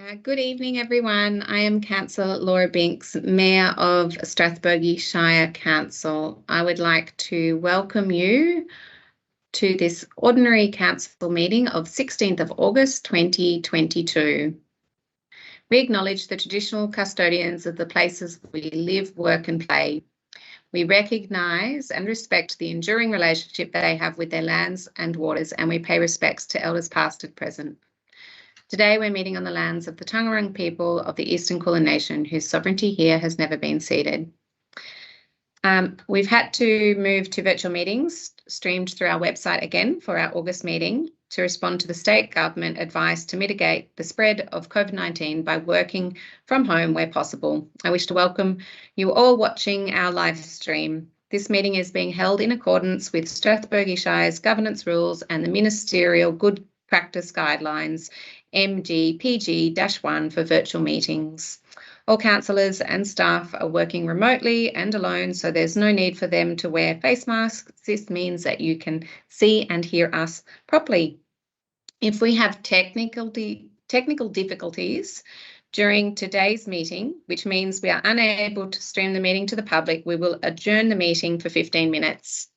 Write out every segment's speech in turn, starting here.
Good evening, everyone. I am Councillor Laura Binks, Mayor of Strathbogie Shire Council. I would like to welcome you to this ordinary council meeting of 16th of August 2022. We acknowledge the traditional custodians of the places we live, work and play. We recognise and respect the enduring relationship they have with their lands and waters, and we pay respects to elders past and present. Today we're meeting on the lands of the Taungurung people of the Eastern Kulin Nation, whose sovereignty here has never been ceded. We've had to move to virtual meetings streamed through our website again for our August meeting to respond to the state government advice to mitigate the spread of COVID-19 by working from home where possible. I wish to welcome you all watching our live stream. This meeting is being held in accordance with Strathbogie Shire's governance rules and the ministerial good practice guidelines MGPG-1 for virtual meetings. All councillors and staff are working remotely and alone, so there's no need for them to wear face masks. This means that you can see and hear us properly. If we have technical difficulties during today's meeting, which means we are unable to stream the meeting to the public, we will adjourn the meeting for 15 minutes.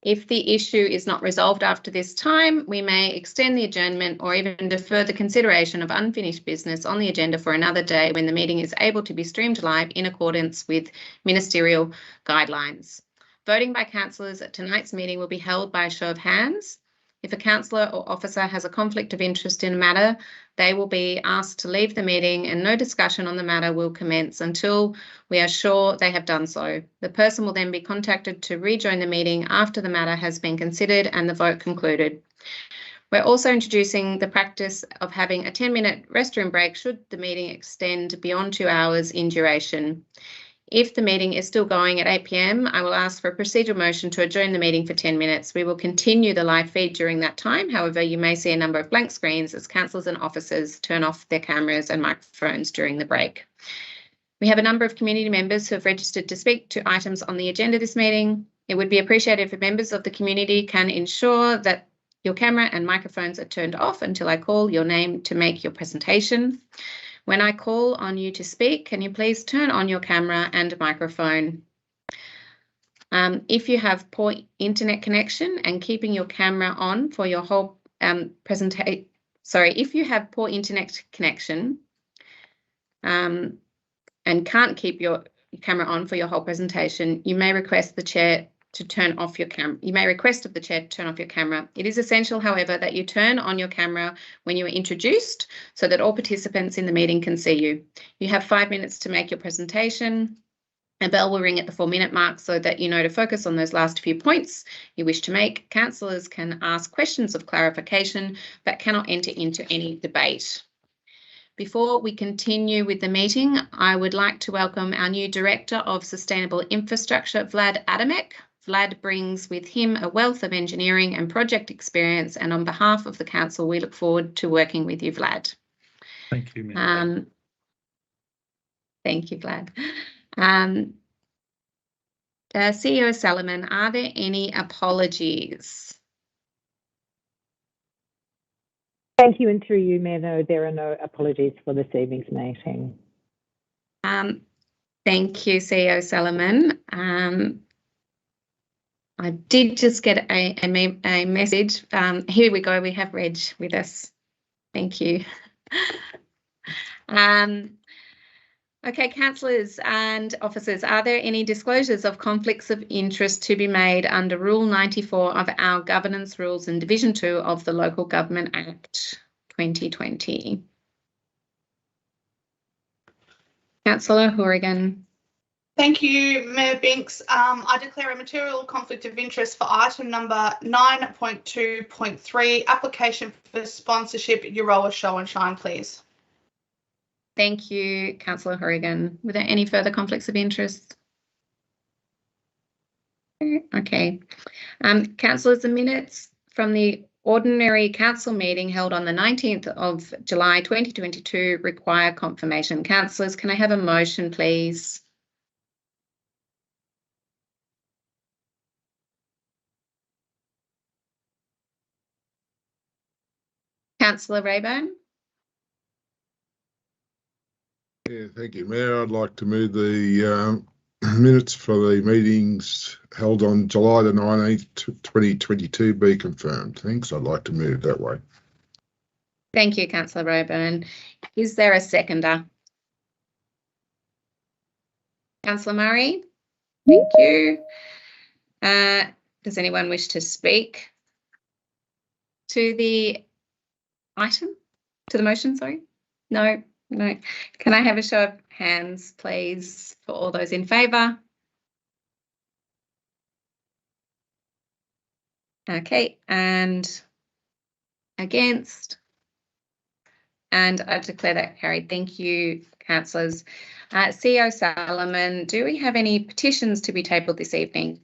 If the issue is not resolved after this time, we may extend the adjournment or even defer the consideration of unfinished business on the agenda for another day when the meeting is able to be streamed live in accordance with ministerial guidelines. Voting by councillors at tonight's meeting will be held by a show of hands. If a councillor or officer has a conflict of interest in a matter, they will be asked to leave the meeting and no discussion on the matter will commence until we are sure they have done so. The person will then be contacted to rejoin the meeting after the matter has been considered and the vote concluded. We're also introducing the practice of having a 10-minute restroom break should the meeting extend beyond 2 hours in duration. If the meeting is still going at 8 p.m, I will ask for a procedural motion to adjourn the meeting for 10 minutes. We will continue the live feed during that time. However, you may see a number of blank screens as councillors and officers turn off their cameras and microphones during the break. We have a number of community members who have registered to speak to items on the agenda this meeting. It would be appreciated if members of the community can ensure that your camera and microphones are turned off until I call your name to make your presentation. When I call on you to speak, can you please turn on your camera and microphone? If you have poor internet connection and keeping your camera on for your whole presentation, if you have poor internet connection and can't keep your camera on for your whole presentation, you may request the chair to turn off your camera. You may request of the chair to turn off your camera. It is essential, however, that you turn on your camera when you are introduced so that all participants in the meeting can see you. You have 5 minutes to make your presentation. A bell will ring at the 4-minute mark so that you know to focus on those last few points you wish to make. Councillors can ask questions of clarification but cannot enter into any debate. Before we continue with the meeting, I would like to welcome our new Director of Sustainable Infrastructure, Vlad Adamek. Vlad brings with him a wealth of engineering and project experience, and on behalf of the council, we look forward to working with you, Vlad. Thank you, Mayor. Thank you, Vlad. CEO Salomon, are there any apologies? Thank you, and through you, Mayor, no, there are no apologies for this evening's meeting. Thank you, CEO Salomon. I did just get a message. Here we go. We have Reg with us. Thank you. Okay, councillors and officers, are there any disclosures of conflicts of interest to be made under Rule 94 of our Governance Rules and Division 2 of the Local Government Act 2020? Councillor Hourigan. Thank you, Mayor Binks. I declare a material conflict of interest for item number 9.2.3, application for sponsorship, Euroa Show and Shine, please. Thank you, Councillor Hourigan. Were there any further conflicts of interest? Okay. Councillors, the minutes from the ordinary council meeting held on the 19th of July 2022 require confirmation. Councillors, can I have a motion, please? Councillor Rayburn. Yeah, thank you, Mayor. I'd like to move the minutes for the meetings held on July the 19th, 2022 be confirmed. Thanks. I'd like to move that way. Thank you, Councillor Rayburn. Is there a seconder? Councillor Murray? Thank you. Does anyone wish to speak to the item? To the motion, sorry? No, no. Can I have a show of hands, please, for all those in favour? Okay, and against? And I declare that carried. Thank you, councillors. CEO Solomon, do we have any petitions to be tabled this evening?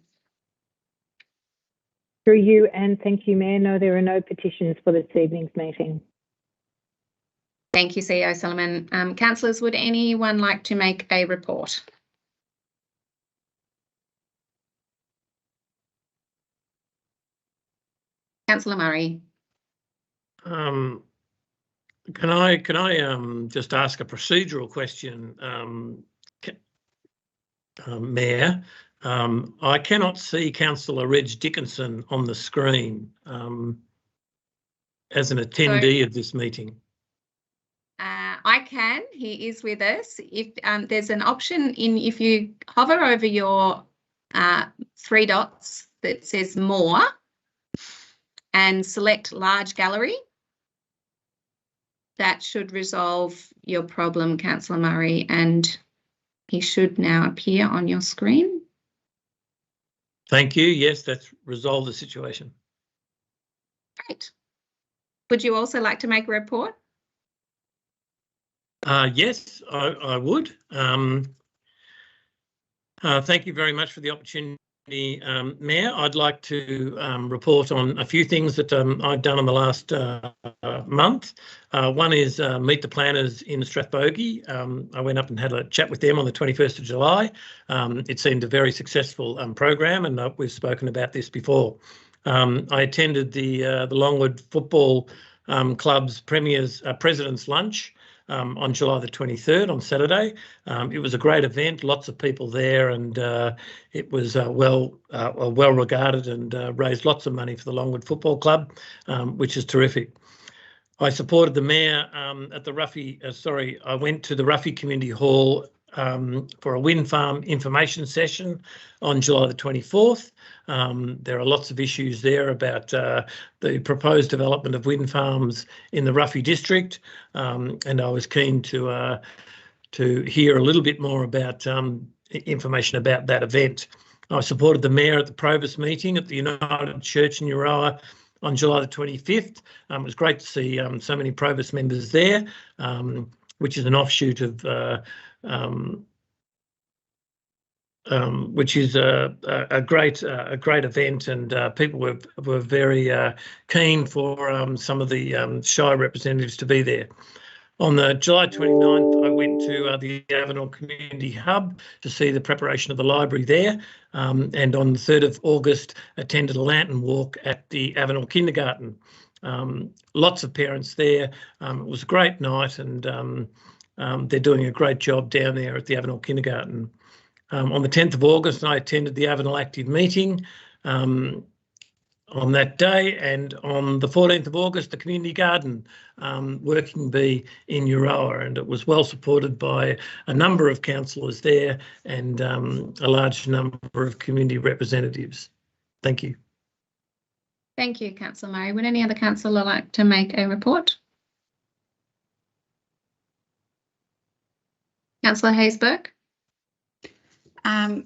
Through you, and thank you, Mayor. No, there are no petitions for this evening's meeting. Thank you, CEO Solomon. Councillors, would anyone like to make a report? Councillor Murray. Can I just ask a procedural question, Mayor? I cannot see Councillor Reg Dickinson on the screen as an attendee of this meeting. I can. He is with us. If there's an option if you hover over your 3 dots that says More and select Large Gallery, that should resolve your problem, Councillor Murray, and he should now appear on your screen. Thank you. Yes, that's resolved the situation. Great. Would you also like to make a report? Yes, I would. Thank you very much for the opportunity, Mayor. I'd like to report on a few things that I've done in the last month. One is meet the planners in Strathbogie. I went up and had a chat with them on the 21st of July. It seemed a very successful program, and we've spoken about this before. I attended the Longwood Football Club's President's Lunch on July the 23rd, on Saturday. It was a great event, lots of people there, and it was well regarded and raised lots of money for the Longwood Football Club, which is terrific. I supported the Mayor at the I went to the Ruffy Community Hall for a wind farm information session on July the 24th. There are lots of issues there about the proposed development of wind farms in the Ruffy district, and I was keen to hear a little bit more about information about that event. I supported the Mayor at the Provost meeting at the United Church in Euroa on July the 25th. It was great to see so many Provost members there, which is an offshoot of which is a great event, and people were very keen for some of the Shire representatives to be there. On the July 29th, I went to the Avenel Community Hub to see the preparation of the library there, and on the 3rd of August, attended a lantern walk at the Avenel Kindergarten. Lots of parents there. It was a great night, and they're doing a great job down there at the Avenel Kindergarten. On the 10th of August, I attended the Avenel Active meeting on that day, and on the 14th of August, the Community Garden Working Bee in Euroa, and it was well supported by a number of councillors there and a large number of community representatives. Thank you. Thank you, Councillor Murray. Would any other councillor like to make a report? Councillor Haysberg?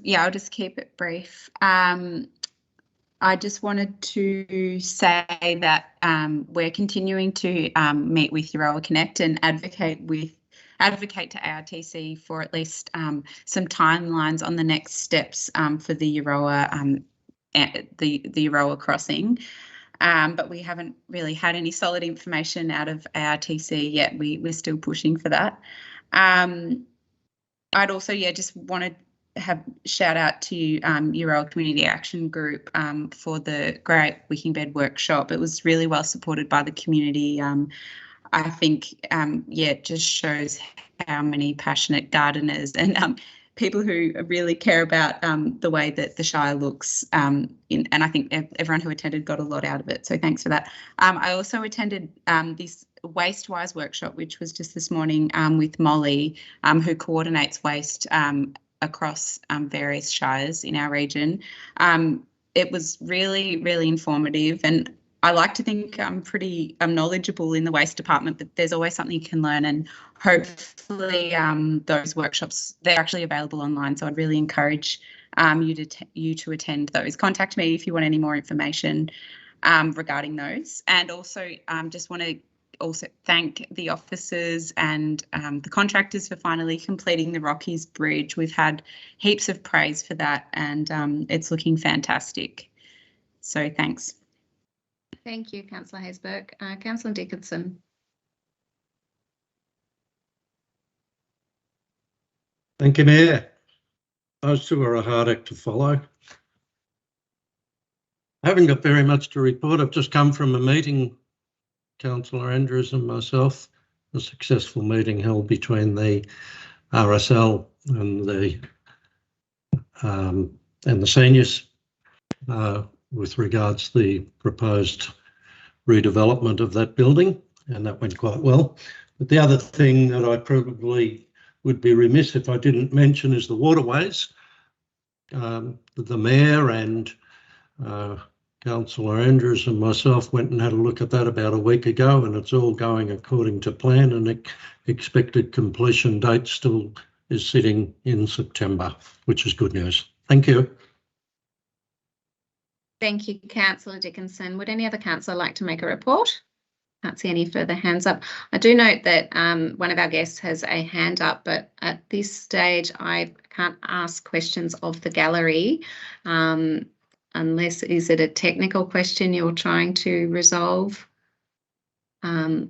Yeah, I'll just keep it brief. I just wanted to say that we're continuing to meet with Euroa Connect and advocate to ARTC for at least some timelines on the next steps for the Euroa the Euroa crossing. But we haven't really had any solid information out of ARTC yet. We're still pushing for that. I'd also just wanted shout out to Euroa Community Action Group for the great Wicking Bed Workshop. It was really well supported by the community. I think, it just shows how many passionate gardeners and people who really care about the way that the Shire looks. And I think everyone who attended got a lot out of it. So thanks for that. I also attended this Waste-Wise workshop, which was just this morning with Molly, who coordinates waste across various shires in our region. It was really, really informative, and I like to think I'm pretty knowledgeable in the waste department, but there's always something you can learn, and hopefully those workshops, they're actually available online. So I'd really encourage you to attend those. Contact me if you want any more information regarding those. And also just want to thank the officers and the contractors for finally completing the Rockies Bridge. We've had heaps of praise for that, and it's looking fantastic. So thanks. Thank you, Councillor Haysbert. Councillor Dickinson. Thank you, Mayor. Those two are a hard act to follow. I haven't got very much to report. I've just come from a meeting, Councillor Andrews and myself, a successful meeting held between the RSL and the seniors with regards to the proposed redevelopment of that building, and that went quite well. But the other thing that I probably would be remiss if I didn't mention is the waterways. The Mayor and Councillor Andrews and myself went and had a look at that about a week ago, and it's all going according to plan, and the expected completion date still is sitting in September, which is good news. Thank you. Thank you, Councillor Dickinson. Would any other councillor like to make a report? Can't see any further hands up. I do note that one of our guests has a hand up, but at this stage I can't ask questions of the gallery unless, is it a technical question you're trying to resolve? You'll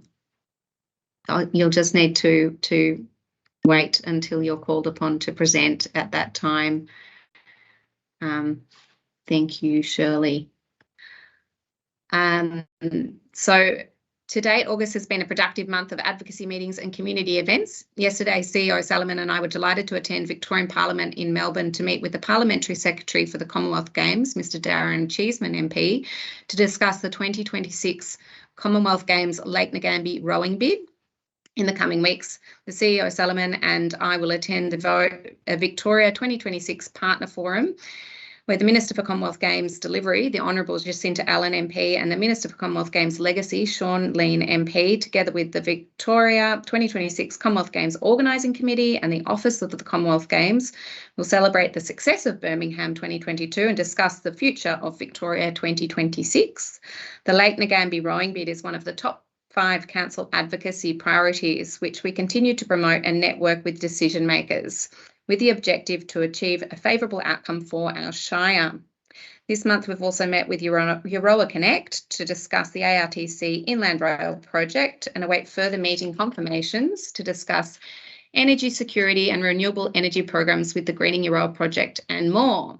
just need to wait until you're called upon to present at that time. Thank you, Shirley. So to date, August has been a productive month of advocacy meetings and community events. Yesterday, CEO Salomon and I were delighted to attend Victorian Parliament in Melbourne to meet with the Parliamentary Secretary for the Commonwealth Games, Mr Darren Cheeseman MP, to discuss the 2026 Commonwealth Games Lake Ngambie rowing bid. In the coming weeks, the CEO Salomon and I will attend the Victoria 2026 Partner Forum, where the Minister for Commonwealth Games Delivery, the Honourable Jacinta Allen MP, and the Minister for Commonwealth Games Legacy, Sean Lean MP, together with the Victoria 2026 Commonwealth Games Organising Committee and the Office of the Commonwealth Games, will celebrate the success of Birmingham 2022 and discuss the future of Victoria 2026. The Lake Ngambie rowing bid is one of the top 5 council advocacy priorities, which we continue to promote and network with decision makers, with the objective to achieve a favourable outcome for our Shire. This month we've also met with Euroa Connect to discuss the ARTC Inland Rail project and await further meeting confirmations to discuss energy security and renewable energy programs with the Greening Euroa project and more.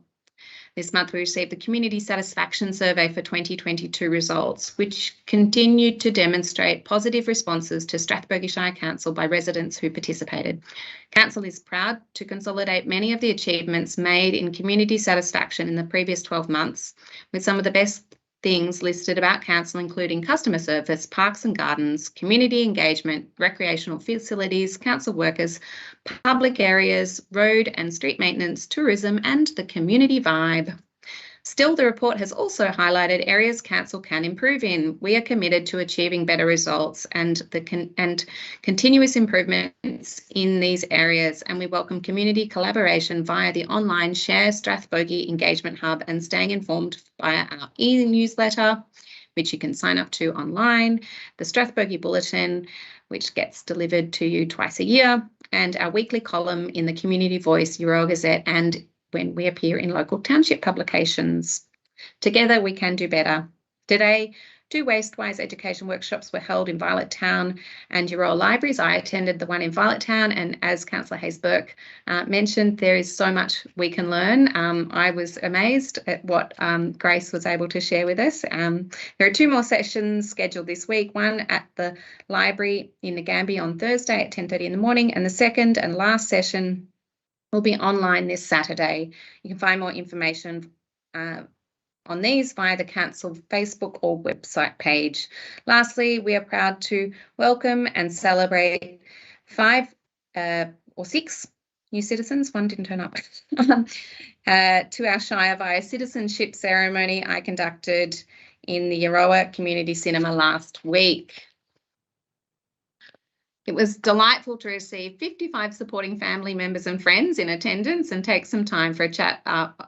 This month we received the Community Satisfaction Survey for 2022 results, which continued to demonstrate positive responses to Strathbogie Shire Council by residents who participated. Council is proud to consolidate many of the achievements made in community satisfaction in the previous 12 months, with some of the best things listed about council, including customer service, parks and gardens, community engagement, recreational facilities, council workers, public areas, road and street maintenance, tourism, and the community vibe. Still, the report has also highlighted areas council can improve in. We are committed to achieving better results and continuous improvements in these areas, and we welcome community collaboration via the online Share Strathbogie Engagement Hub and staying informed via our e-newsletter, which you can sign up to online, the Strathbogie Bulletin, which gets delivered to you twice a year, and our weekly column in the Community Voice, Euroa Gazette, and when we appear in local township publications. Together we can do better. Today, 2 Wastewise education workshops were held in Violet Town and Euroa Libraries. I attended the one in Violet Town, and as Councillor Hayes-Burke mentioned, there is so much we can learn. I was amazed at what Grace was able to share with us. There are 2 more sessions scheduled this week, one at the library in Nagambie on Thursday at 10:30 in the morning, and the second and last session will be online this Saturday. You can find more information on these via the Council Facebook or website page. Lastly, we are proud to welcome and celebrate 5 or 6 new citizens, one didn't turn up, to our Shire via citizenship ceremony I conducted in the Euroa Community Cinema last week. It was delightful to receive 55 supporting family members and friends in attendance and take some time for a chat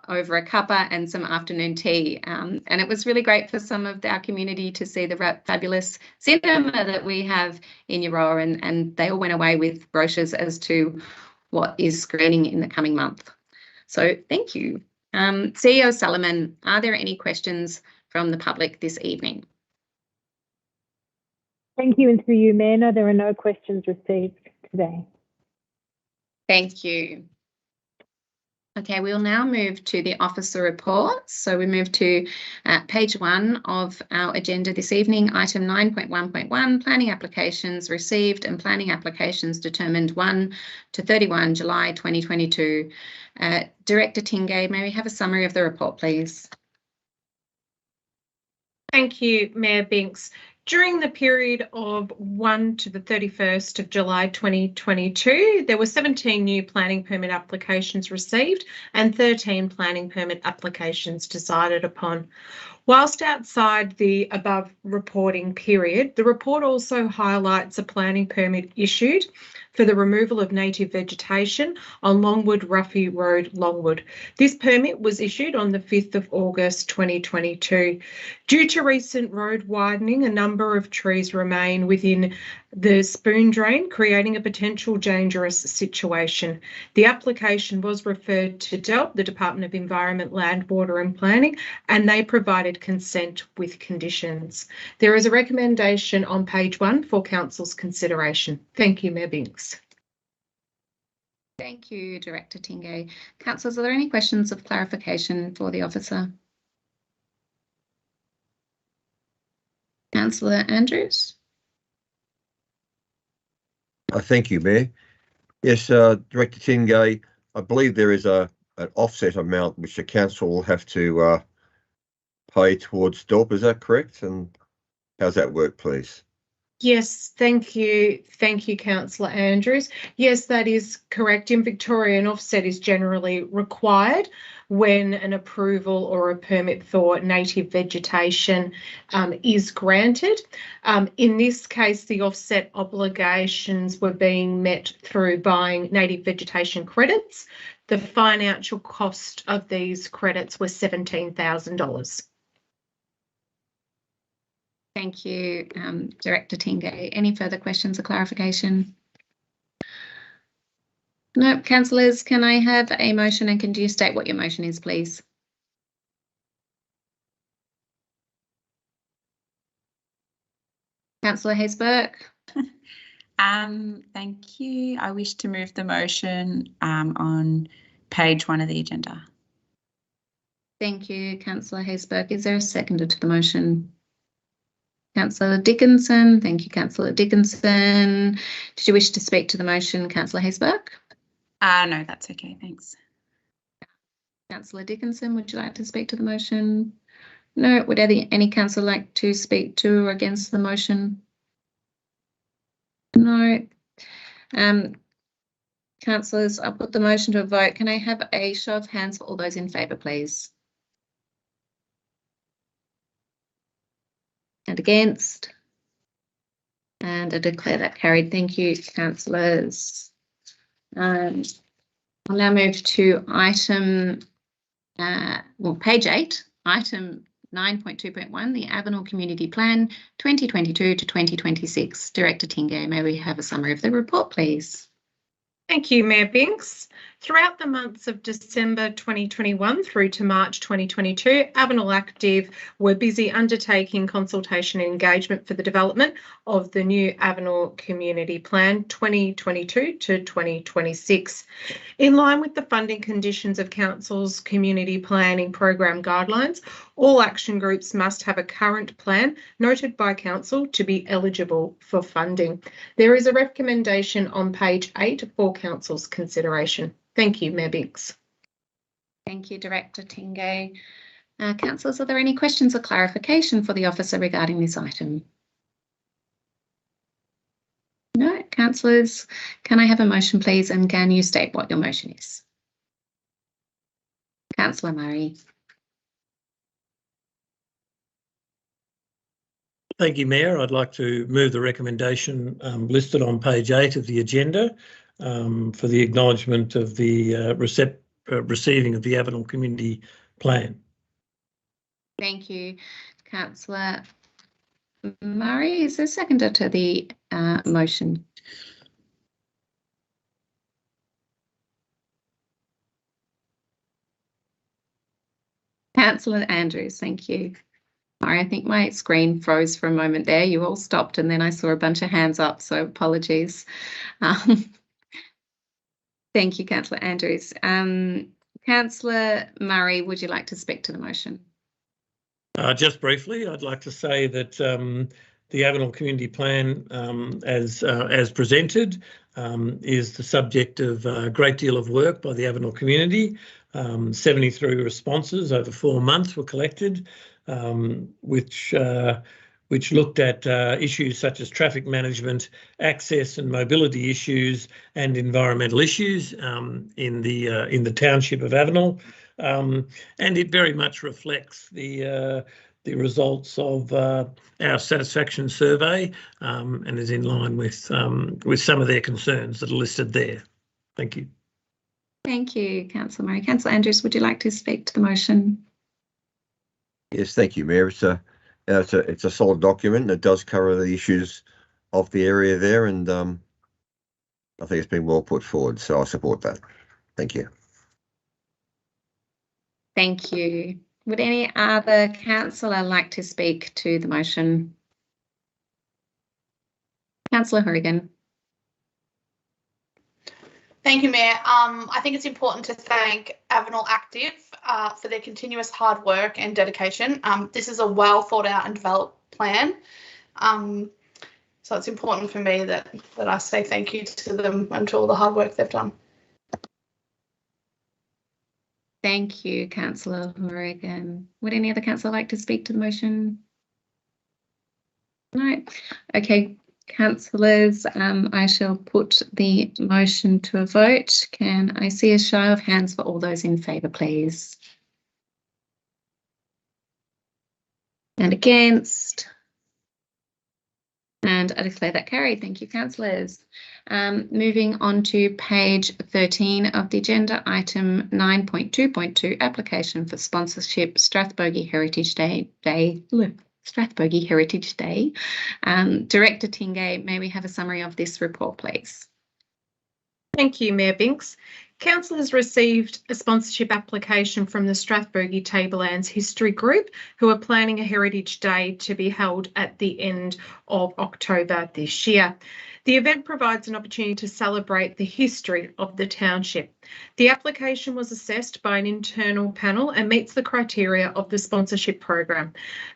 over a cuppa and some afternoon tea. And it was really great for some of our community to see the fabulous cinema that we have in Euroa, and they all went away with brochures as to what is screening in the coming month. So thank you. CEO Solomon, are there any questions from the public this evening? Thank you, and through you, Mayor. No, there are no questions received today. Thank you. Okay, we'll now move to the officer reports. So we move to page 1 of our agenda this evening, item 9.1.1, planning applications received and planning applications determined 1 to 31 July 2022. Director Tingay, may we have a summary of the report, please? Thank you, Mayor Binks. During the period of 1 to the 31st of July 2022, there were 17 new planning permit applications received and 13 planning permit applications decided upon. Whilst outside the above reporting period, the report also highlights a planning permit issued for the removal of native vegetation on Longwood Ruffy Road, Longwood. This permit was issued on the 5th of August 2022. Due to recent road widening, a number of trees remain within the spoon drain, creating a potential dangerous situation. The application was referred to DELP, the Department of Environment, Land, Water and Planning, and they provided consent with conditions. There is a recommendation on page 1 for Council's consideration. Thank you, Mayor Binks. Thank you, Director Tingay. Councillors, are there any questions of clarification for the officer? Councillor Andrews. Thank you, Mayor. Yes, Director Tingay, I believe there is an offset amount which the council will have to pay towards DELP. Is that correct? And how's that work, please? Yes, thank you. Thank you, Councillor Andrews. Yes, that is correct. In Victoria, an offset is generally required when an approval or a permit for native vegetation is granted. In this case, the offset obligations were being met through buying native vegetation credits. The financial cost of these credits was $17,000. Thank you, Director Tingay. Any further questions or clarification? No, councillors, can I have a motion, and can you state what your motion is, please? Councillor Hayes-Burke. Thank you. I wish to move the motion on page 1 of the agenda. Thank you, Councillor Hayes-Burke. Is there a seconder to the motion? Councillor Dickinson. Thank you, Councillor Dickinson. Did you wish to speak to the motion, Councillor Hayes-Burke? No, that's okay. Thanks. Councillor Dickinson, would you like to speak to the motion? No. Would any councillor like to speak to or against the motion? No. Councillors, I'll put the motion to a vote. Can I have a show of hands for all those in favour, please? And against? And I declare that carried. Thank you, councillors. I'll now move to item, page 8, item 9.2.1, the Avenel Community Plan 2022 to 2026. Director Tingay, may we have a summary of the report, please? Thank you, Mayor Binks. Throughout the months of December 2021 through to March 2022, Avenel Active were busy undertaking consultation and engagement for the development of the new Avenel Community Plan 2022 to 2026. In line with the funding conditions of Council's Community Planning Program guidelines, all action groups must have a current plan noted by Council to be eligible for funding. There is a recommendation on page 8 for Council's consideration. Thank you, Mayor Binks. Thank you, Director Tingay. Councillors, are there any questions or clarification for the officer regarding this item? No. Councillors, can I have a motion, please, and can you state what your motion is? Councillor Murray. Thank you, Mayor. I'd like to move the recommendation listed on page 8 of the agenda for the acknowledgement of the receiving of the Avenel Community Plan. Thank you, Councillor Murray. Is there a seconder to the motion? Councillor Andrews, thank you. Sorry, I think my screen froze for a moment there. You all stopped and then I saw a bunch of hands up, so apologies. Thank you, Councillor Andrews. Councillor Murray, would you like to speak to the motion? Just briefly, I'd like to say that the Avenel Community Plan, as presented, is the subject of a great deal of work by the Avenel community. 73 responses over 4 months were collected, which looked at issues such as traffic management, access and mobility issues, and environmental issues in the township of Avenel, and it very much reflects the results of our satisfaction survey, and is in line with some of their concerns that are listed there. Thank you. Thank you, Councillor Murray. Councillor Andrews, would you like to speak to the motion? Yes, thank you, Mayor. It's a solid document. It does cover the issues of the area there, and I think it's been well put forward, so I support that. Thank you. Thank you. Would any other councillor like to speak to the motion? Councillor Horrigan. Thank you, Mayor. I think it's important to thank Avenel Active for their continuous hard work and dedication. This is a well thought out and developed plan. So it's important for me that I say thank you to them and to all the hard work they've done. Thank you, Councillor Horrigan. Would any other councillor like to speak to the motion? No. Okay. Councillors, I shall put the motion to a vote. Can I see a show of hands for all those in favour, please? And against? And I declare that carried. Thank you, councillors. Moving on to page 13 of the agenda, item 9.2.2, application for sponsorship, Strathbogie Heritage Day. Strathbogie Heritage Day. Director Tingay, may we have a summary of this report, please? Thank you, Mayor Binks. Council has received a sponsorship application from the Strathbogie Tablelands History Group, who are planning a Heritage Day to be held at the end of October this year. The event provides an opportunity to celebrate the history of the township. The application was assessed by an internal panel and meets the criteria of the sponsorship program.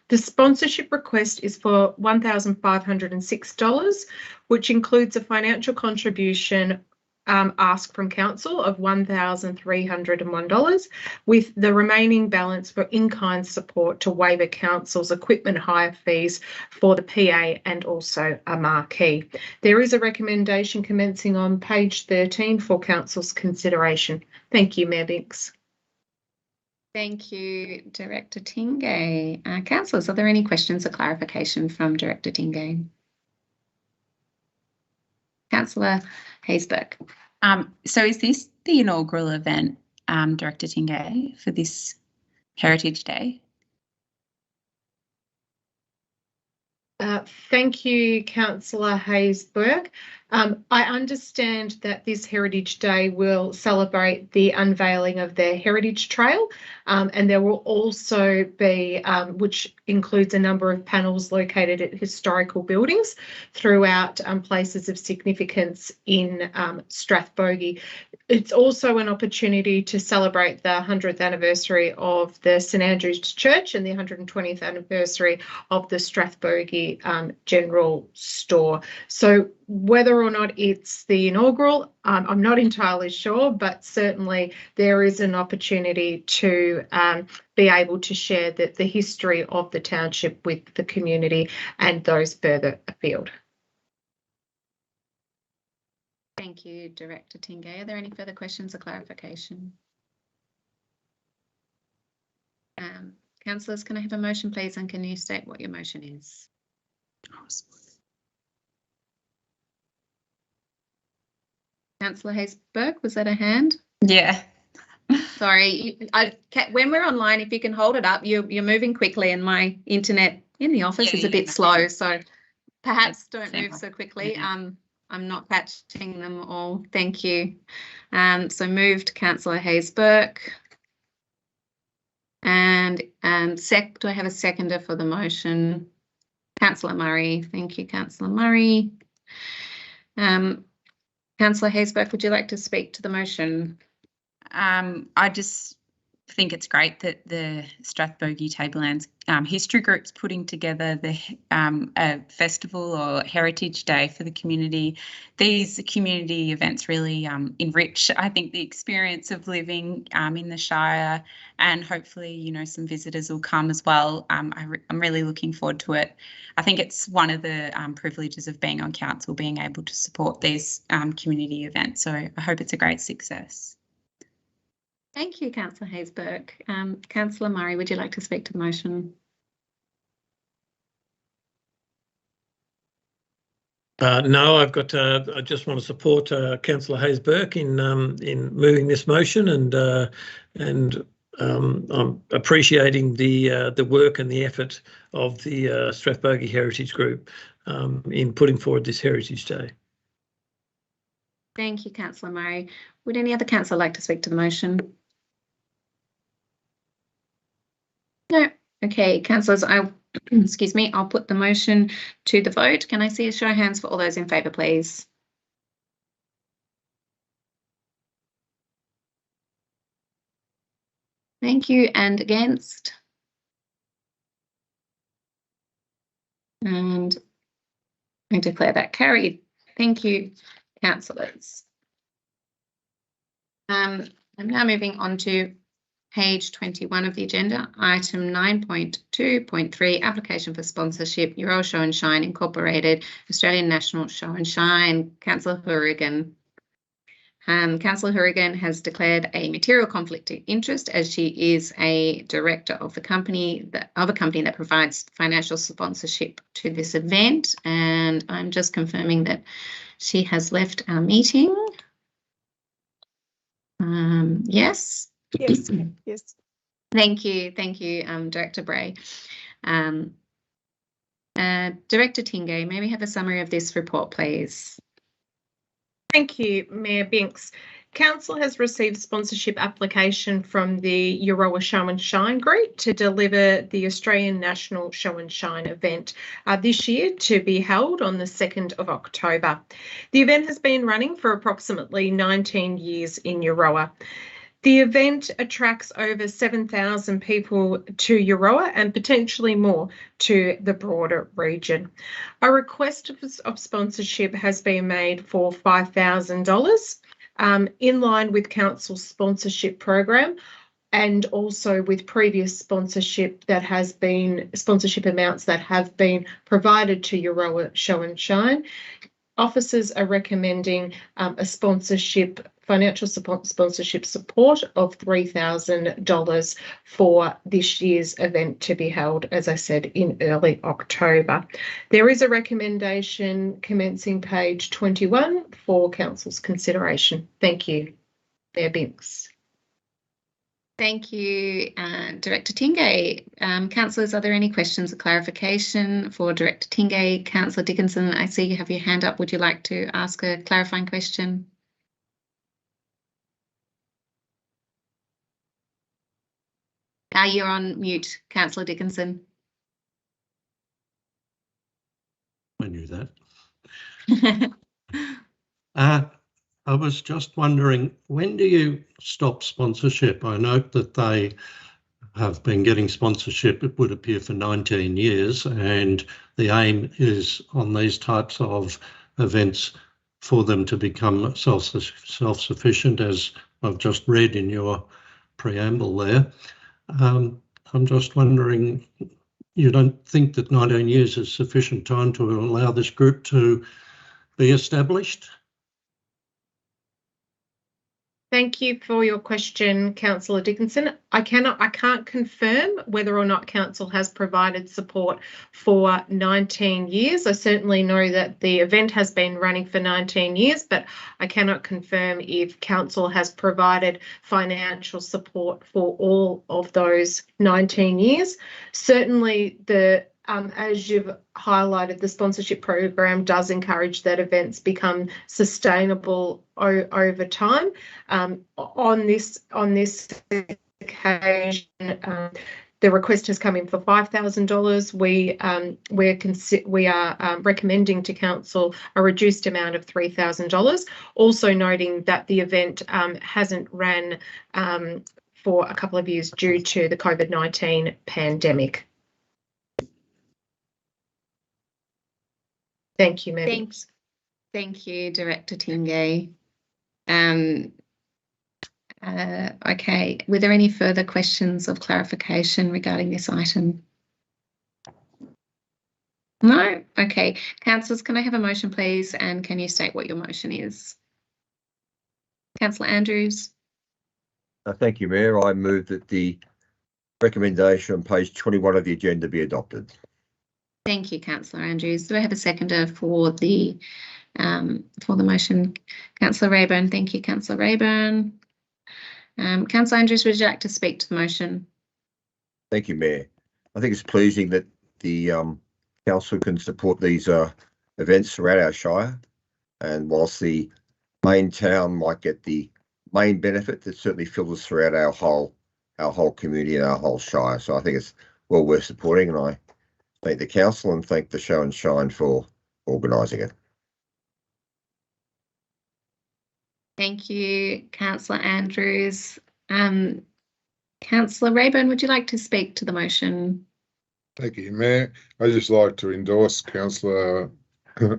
The sponsorship request is for $1,506, which includes a financial contribution ask from council of $1,301, with the remaining balance for in-kind support to waiver council's equipment hire fees for the PA and also a marquee. There is a recommendation commencing on page 13 for council's consideration. Thank you, Mayor Binks. Thank you, Director Tingay. Councillors, are there any questions or clarification from Director Tingay? Councillor Haysberg. So is this the inaugural event, Director Tingay, for this Heritage Day? Thank you, Councillor Haysberg. I understand that this Heritage Day will celebrate the unveiling of their Heritage Trail, and there will also be, which includes a number of panels located at historical buildings throughout places of significance in Strathbogie. It's also an opportunity to celebrate the 100th anniversary of the St Andrew's Church and the 120th anniversary of the Strathbogie General Store. So whether or not it's the inaugural, I'm not entirely sure, but certainly there is an opportunity to be able to share the history of the township with the community and those further afield. Thank you, Director Tingay. Are there any further questions or clarification? Councillors, can I have a motion, please, and can you state what your motion is? Councillor Hayes-Burke, was that a hand? Yeah. Sorry, when we're online, if you can hold it up, you're moving quickly and my internet in the office is a bit slow, so perhaps don't move so quickly. Yeah. I'm not catching them all. Thank you. So moved, Councillor Hayes-Burke. And do I have a seconder for the motion? Councillor Murray. Thank you, Councillor Murray. Councillor Hayes-Burke, would you like to speak to the motion? I just think it's great that the Strathbogie Tablelands History Group's putting together a festival or Heritage Day for the community. These community events really enrich, I think, the experience of living in the Shire, and hopefully, you know, some visitors will come as well. I'm really looking forward to it. I think it's one of the privileges of being on council, being able to support these community events. So I hope it's a great success. Thank you, Councillor Hayes-Burke. Councillor Murray, would you like to speak to the motion? No, I've got. I just want to support Councillor Hayes-Burke in moving this motion, and I'm appreciating the work and the effort of the Strathbogie Heritage Group in putting forward this Heritage Day. Thank you, Councillor Murray. Would any other councillor like to speak to the motion? No. Okay, councillors, excuse me, I'll put the motion to the vote. Can I see a show of hands for all those in favour, please? Thank you. And against? And I declare that carried. Thank you, councillors. I'm now moving on to page 21 of the agenda, item 9.2.3, application for sponsorship, Euro Show and Shine Incorporated, Australian National Show and Shine. Councillor Hourigan. Councillor Hourigan has declared a material conflict of interest as she is a director of the company a company that provides financial sponsorship to this event, and I'm just confirming that she has left our meeting. Yes. Yes. Yes. Thank you, Director Bray. Director Tingay, may we have a summary of this report, please? Thank you, Mayor Binks. Council has received sponsorship application from the Euroa Show and Shine Group to deliver the Australian National Show and Shine event this year, to be held on the 2nd of October. The event has been running for approximately 19 years in Euroa. The event attracts over 7,000 people to Euroa and potentially more to the broader region. A request of sponsorship has been made for $5,000 in line with Council's sponsorship program, and also with previous sponsorship amounts that have been provided to Euroa Show and Shine. Officers are recommending a financial sponsorship support of $3,000 for this year's event to be held, as I said, in early October. There is a recommendation commencing page 21 for Council's consideration. Thank you, Mayor Binks. Thank you, Director Tingay. Councillors, are there any questions or clarification for Director Tingay? Councillor Dickinson, I see you have your hand up. Would you like to ask a clarifying question? You're on mute, Councillor Dickinson. I knew that. I was just wondering, when do you stop sponsorship? I note that they have been getting sponsorship, it would appear, for 19 years, and the aim is on these types of events for them to become self-sufficient, as I've just read in your preamble there. I'm just wondering, you don't think that 19 years is sufficient time to allow this group to be established? Thank you for your question, Councillor Dickinson. I can't confirm whether or not Council has provided support for 19 years. I certainly know that the event has been running for 19 years, but I cannot confirm if Council has provided financial support for all of those 19 years. Certainly, as you've highlighted, the sponsorship program does encourage that events become sustainable over time. On this occasion, the request has come in for $5,000. We are recommending to Council a reduced amount of $3,000. Also noting that the event hasn't ran for a couple of years due to the COVID-19 pandemic. Thank you, Maddie. Thank you, Director Tingay. Okay, were there any further questions of clarification regarding this item? No? Okay. Councillors, can I have a motion, please? And can you state what your motion is? Councillor Andrews. Thank you, Mayor. I move that the recommendation on page 21 of the agenda be adopted. Thank you, Councillor Andrews. Do I have a seconder for the motion? Councillor Rayburn. Thank you, Councillor Rayburn. Councillor Andrews, would you like to speak to the motion? Thank you, Mayor. I think it's pleasing that the council can support these events throughout our Shire, and whilst the main town might get the main benefit, it certainly filters throughout our whole community and our whole Shire. So I think it's well worth supporting, and I thank the council and thank the Show and Shine for organising it. Thank you, Councillor Andrews. Councillor Rayburn, would you like to speak to the motion? Thank you, Mayor. I'd just like to endorse Councillor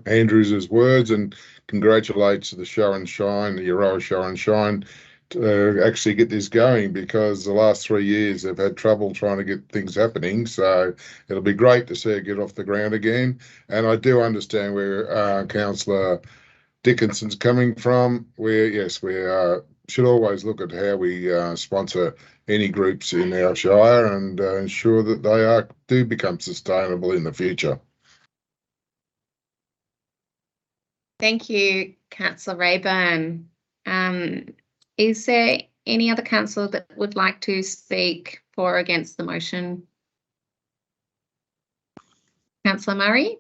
Andrews' words and congratulate the Show and Shine, the Euroa Show and Shine, to actually get this going, because the last 3 years they've had trouble trying to get things happening. So it'll be great to see it get off the ground again. And I do understand where Councillor Dickinson's coming from. We should always look at how we sponsor any groups in our Shire and ensure that they do become sustainable in the future. Thank you, Councillor Rayburn. Is there any other councillor that would like to speak for or against the motion? Councillor Murray?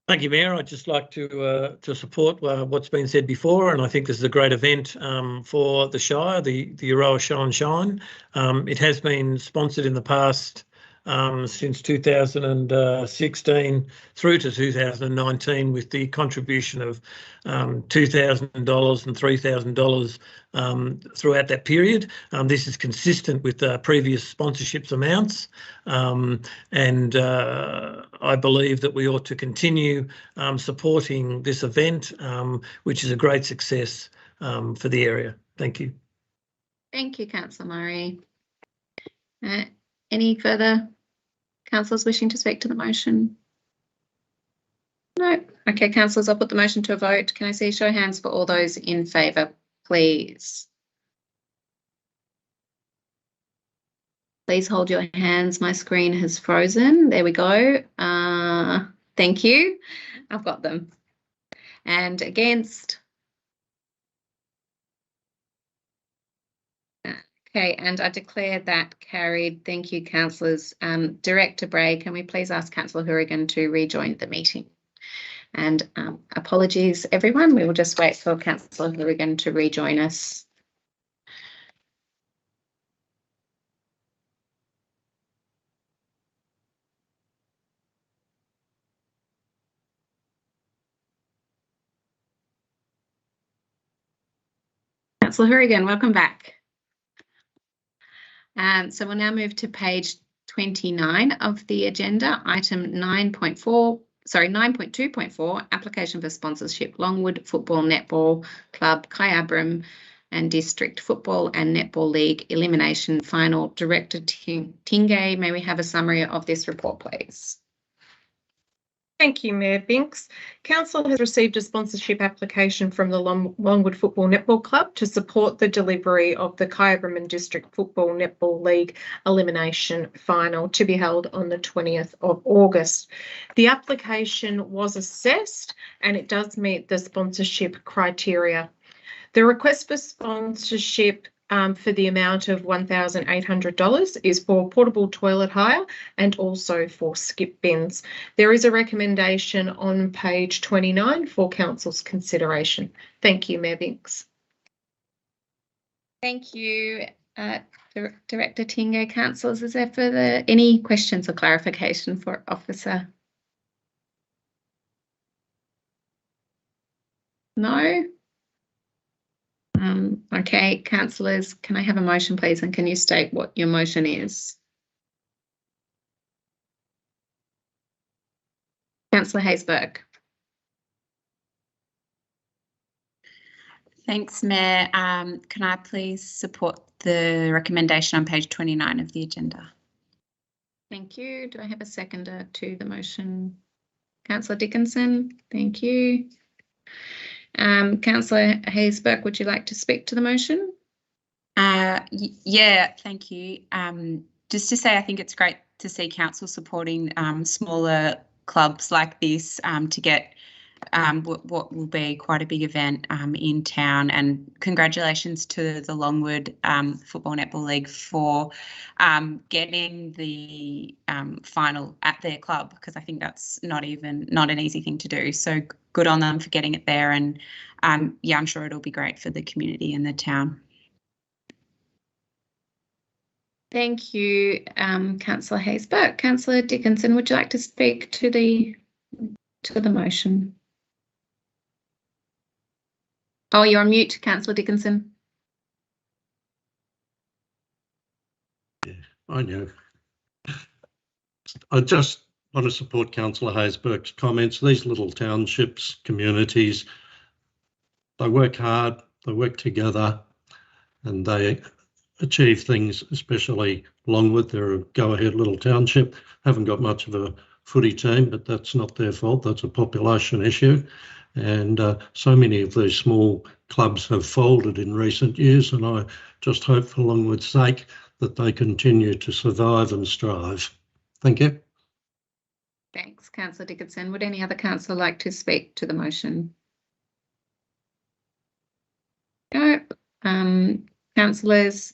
Thank you, Mayor. I'd just like to support what's been said before, and I think this is a great event for the Shire, the Euroa Show and Shine. It has been sponsored in the past since 2016 through to 2019 with the contribution of $2,000 and $3,000 throughout that period. This is consistent with previous sponsorships amounts, and I believe that we ought to continue supporting this event, which is a great success for the area. Thank you. Thank you, Councillor Murray. Any further councillors wishing to speak to the motion? No. Okay, councillors, I'll put the motion to a vote. Can I see a show of hands for all those in favour, please? Please hold your hands. My screen has frozen. There we go. Thank you. I've got them. And against? Okay, and I declare that carried. Thank you, councillors. Director Bray, can we please ask Councillor Hourigan to rejoin the meeting? And apologies, everyone. We will just wait for Councillor Hourigan to rejoin us. Councillor Hourigan, welcome back. So we'll now move to page 29 of the agenda, item 9.2.4, application for sponsorship, Longwood Football Netball Club, Kyabram and District Football and Netball League elimination final. Director Tingay, may we have a summary of this report, please? Thank you, Mayor Binks. Council has received a sponsorship application from the Longwood Football Netball Club to support the delivery of the Kyabram and District Football Netball League elimination final to be held on the 20th of August. The application was assessed and it does meet the sponsorship criteria. The request for sponsorship for the amount of $1,800 is for portable toilet hire and also for skip bins. There is a recommendation on page 29 for Council's consideration. Thank you, Mayor Binks. Thank you, Director Tingay. Councillors, is there further any questions or clarification for Officer? No? Okay, councillors, can I have a motion, please? And can you state what your motion is? Councillor Haysberg. Thanks, Mayor. Can I please support the recommendation on page 29 of the agenda? Thank you. Do I have a seconder to the motion? Councillor Dickinson. Thank you. Councillor Haysberg, would you like to speak to the motion? Yeah, thank you. Just to say, I think it's great to see council supporting smaller clubs like this to get what will be quite a big event in town, and congratulations to the Longwood Football Netball League for getting the final at their club, because I think that's not an easy thing to do. So good on them for getting it there, and yeah, I'm sure it'll be great for the community and the town. Thank you, Councillor Haysberg. Councillor Dickinson, would you like to speak to the motion? Oh, you're on mute, Councillor Dickinson. Yeah, I know. I just want to support Councillor Haysberg's comments. These little townships, communities, they work hard, they work together, and they achieve things, especially Longwood. They're a go-ahead little township, haven't got much of a footy team, but that's not their fault. That's a population issue. And so many of these small clubs have folded in recent years, and I just hope for Longwood's sake that they continue to survive and strive. Thank you. Thanks, Councillor Dickinson. Would any other councillor like to speak to the motion? No. Councillors,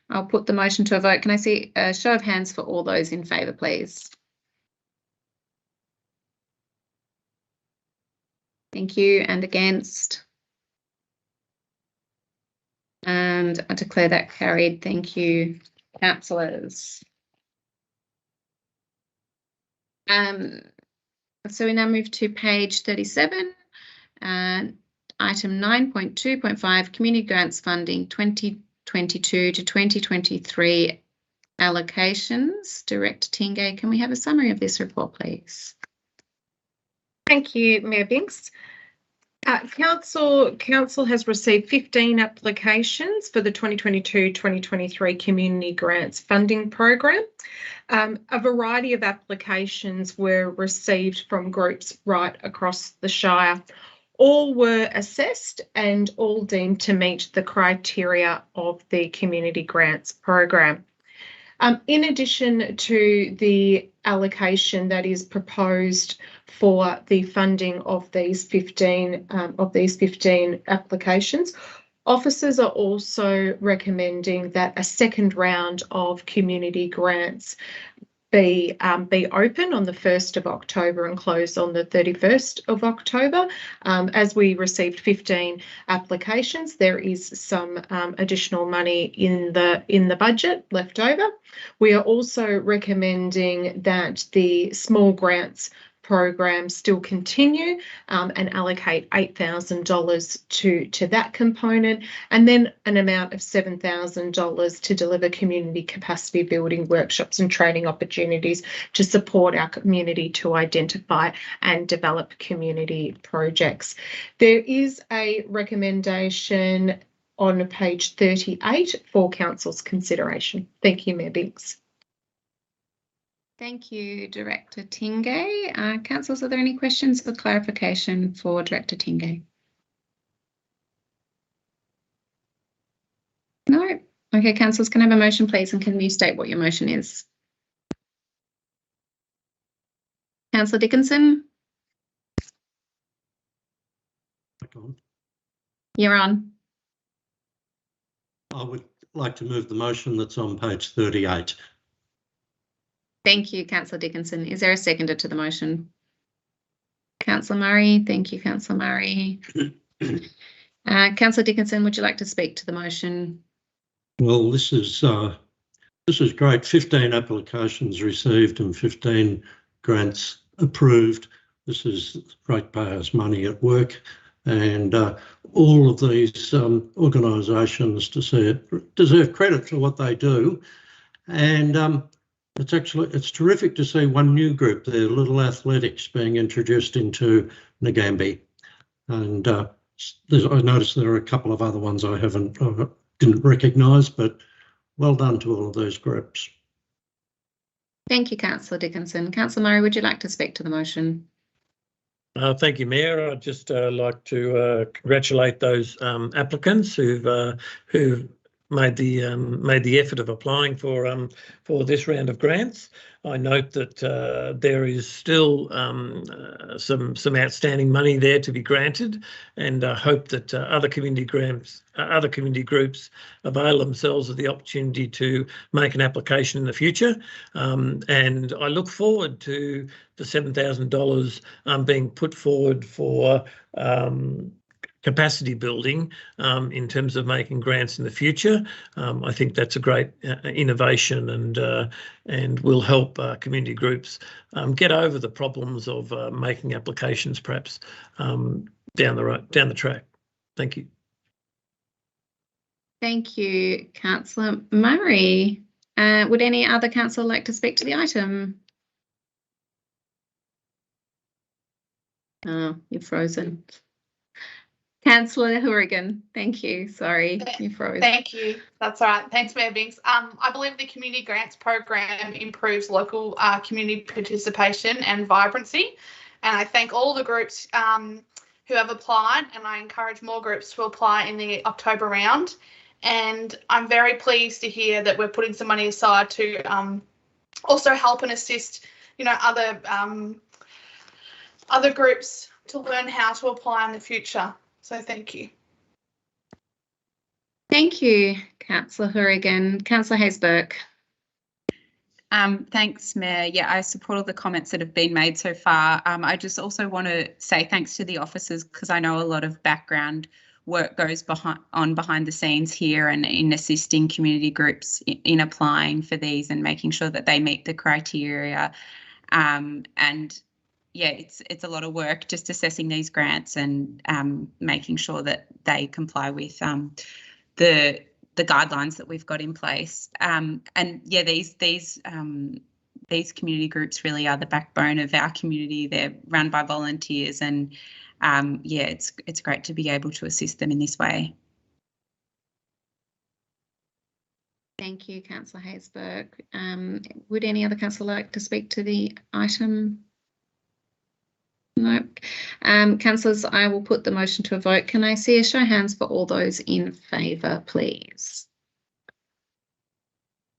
I'll put the motion to a vote. Can I see a show of hands for all those in favour, please? Thank you. And against? And I declare that carried. Thank you, councillors. So we now move to page 37, item 9.2.5, community grants funding 2022 to 2023 allocations. Director Tingay, can we have a summary of this report, please? Thank you, Mayor Binks. Council has received 15 applications for the 2022-2023 Community Grants Funding Program. A variety of applications were received from groups right across the Shire. All were assessed and all deemed to meet the criteria of the Community Grants Program. In addition to the allocation that is proposed for the funding of these 15 applications, Officers are also recommending that a second round of community grants be open on the 1st of October and close on the 31st of October. As we received 15 applications, there is some additional money in the budget left over. We are also recommending that the small grants program still continue and allocate $8,000 to that component, and then an amount of $7,000 to deliver community capacity building workshops and training opportunities to support our community to identify and develop community projects. There is a recommendation on page 38 for Council's consideration. Thank you, Mayor Binks. Thank you, Director Tingay. Councillors, are there any questions for clarification for Director Tingay? No? Okay, councillors, can I have a motion, please, and can you state what your motion is? Councillor Dickinson? You're on. I would like to move the motion that's on page 38. Thank you, Councillor Dickinson. Is there a seconder to the motion? Councillor Murray. Thank you, Councillor Murray. Councillor Dickinson, would you like to speak to the motion? Well, this is great. 15 applications received and 15 grants approved. This is ratepayers' money at work, and all of these organisations deserve credit for what they do. And it's terrific to see one new group there, Little Athletics, being introduced into Ngambie, and I noticed there are a couple of other ones I didn't recognise, but well done to all of those groups. Thank you, Councillor Dickinson. Councillor Murray, would you like to speak to the motion? Thank you, Mayor. I'd just like to congratulate those applicants who've made the effort of applying for this round of grants. I note that there is still some outstanding money there to be granted, and I hope that other community groups avail themselves of the opportunity to make an application in the future. And I look forward to the $7,000 being put forward for capacity building in terms of making grants in the future. I think that's a great innovation, and will help community groups get over the problems of making applications perhaps down the track. Thank you. Thank you, Councillor Murray. Would any other councillor like to speak to the item? Oh, you're frozen. Councillor Hourigan, thank you. Sorry, you froze. Thank you. That's all right. Thanks, Mayor Binks. I believe the Community Grants Program improves local community participation and vibrancy, and I thank all the groups who have applied, and I encourage more groups to apply in the October round. And I'm very pleased to hear that we're putting some money aside to also help and assist, other groups to learn how to apply in the future. So thank you. Thank you, Councillor Hourigan. Councillor Hayes-Burke. Thanks, Mayor. Yeah, I support all the comments that have been made so far. I just also want to say thanks to the officers, because I know a lot of background work goes behind the scenes here and in assisting community groups in applying for these and making sure that they meet the criteria. And yeah, it's a lot of work just assessing these grants and making sure that they comply with the guidelines that we've got in place. And yeah, these community groups really are the backbone of our community. They're run by volunteers, and yeah, it's great to be able to assist them in this way. Thank you, Councillor Hayes-Burke. Would any other councillor like to speak to the item? No. Councillors, I will put the motion to a vote. Can I see a show of hands for all those in favour, please?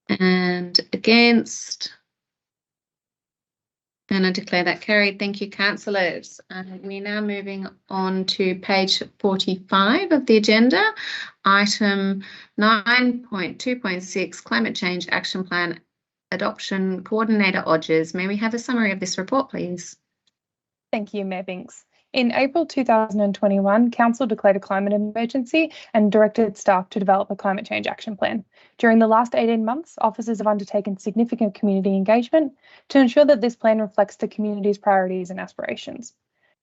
And against? And I declare that carried. Thank you, councillors. We're now moving on to page 45 of the agenda. Item 9.2.6, Climate Change Action Plan Adoption, Coordinator Odgers. May we have a summary of this report, please? Thank you, Mayor Binks. In April 2021, Council declared a climate emergency and directed staff to develop a climate change action plan. During the last 18 months, officers have undertaken significant community engagement to ensure that this plan reflects the community's priorities and aspirations.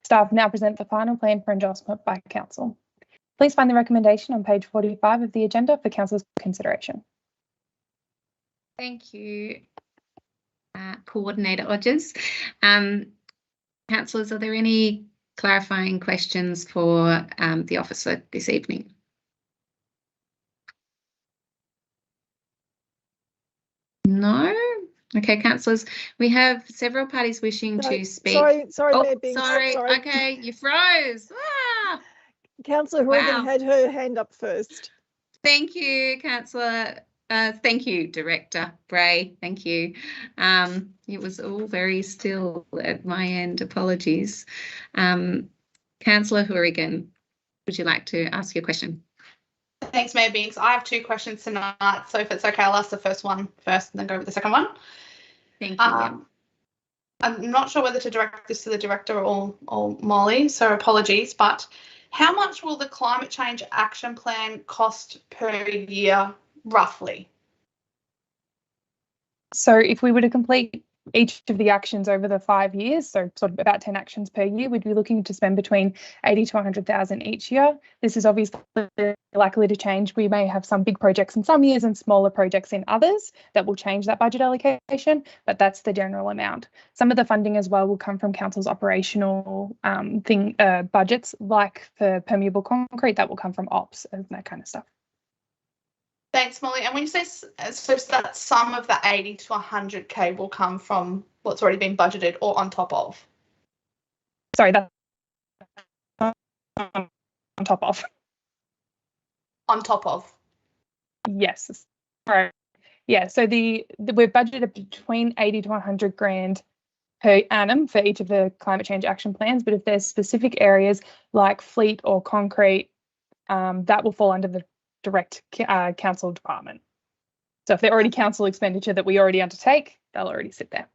Staff now present the final plan for endorsement by Council. Please find the recommendation on page 45 of the agenda for Council's consideration. Thank you, Coordinator Odgers. Councillors, are there any clarifying questions for the officer this evening? No? Okay, councillors, we have several parties wishing to speak. Sorry, oh, Mayor Binks. Sorry, okay, you froze. Ah! Councillor Horgan Wow. had her hand up first. Thank you, Councillor. Thank you, Director Bray. Thank you. It was all very still at my end. Apologies. Councillor Horgan, would you like to ask your question? Thanks, Mayor Binks. I have two questions tonight, so if it's okay, I'll ask the first one first and then go with the second one. Thank you. I'm not sure whether to direct this to the director or Molly, so apologies, but how much will the climate change action plan cost per year, roughly? So if we were to complete each of the actions over the 5 years, so sort of about 10 actions per year, we'd be looking to spend between 80 to 100,000 each year. This is obviously likely to change. We may have some big projects in some years and smaller projects in others that will change that budget allocation, but that's the general amount. Some of the funding as well will come from council's operational budgets, like for permeable concrete, that will come from ops and that kind of stuff. Thanks, Molly. And when you say so that some of the 80 to 100K will come from what's already been budgeted or on top of? Sorry, that's on top of. On top of? Yes. Right. Yeah, so we've budgeted between 80 to 100 grand per annum for each of the climate change action plans, but if there's specific areas like fleet or concrete, that will fall under the direct council department. So if they're already council expenditure that we already undertake, they'll already sit there.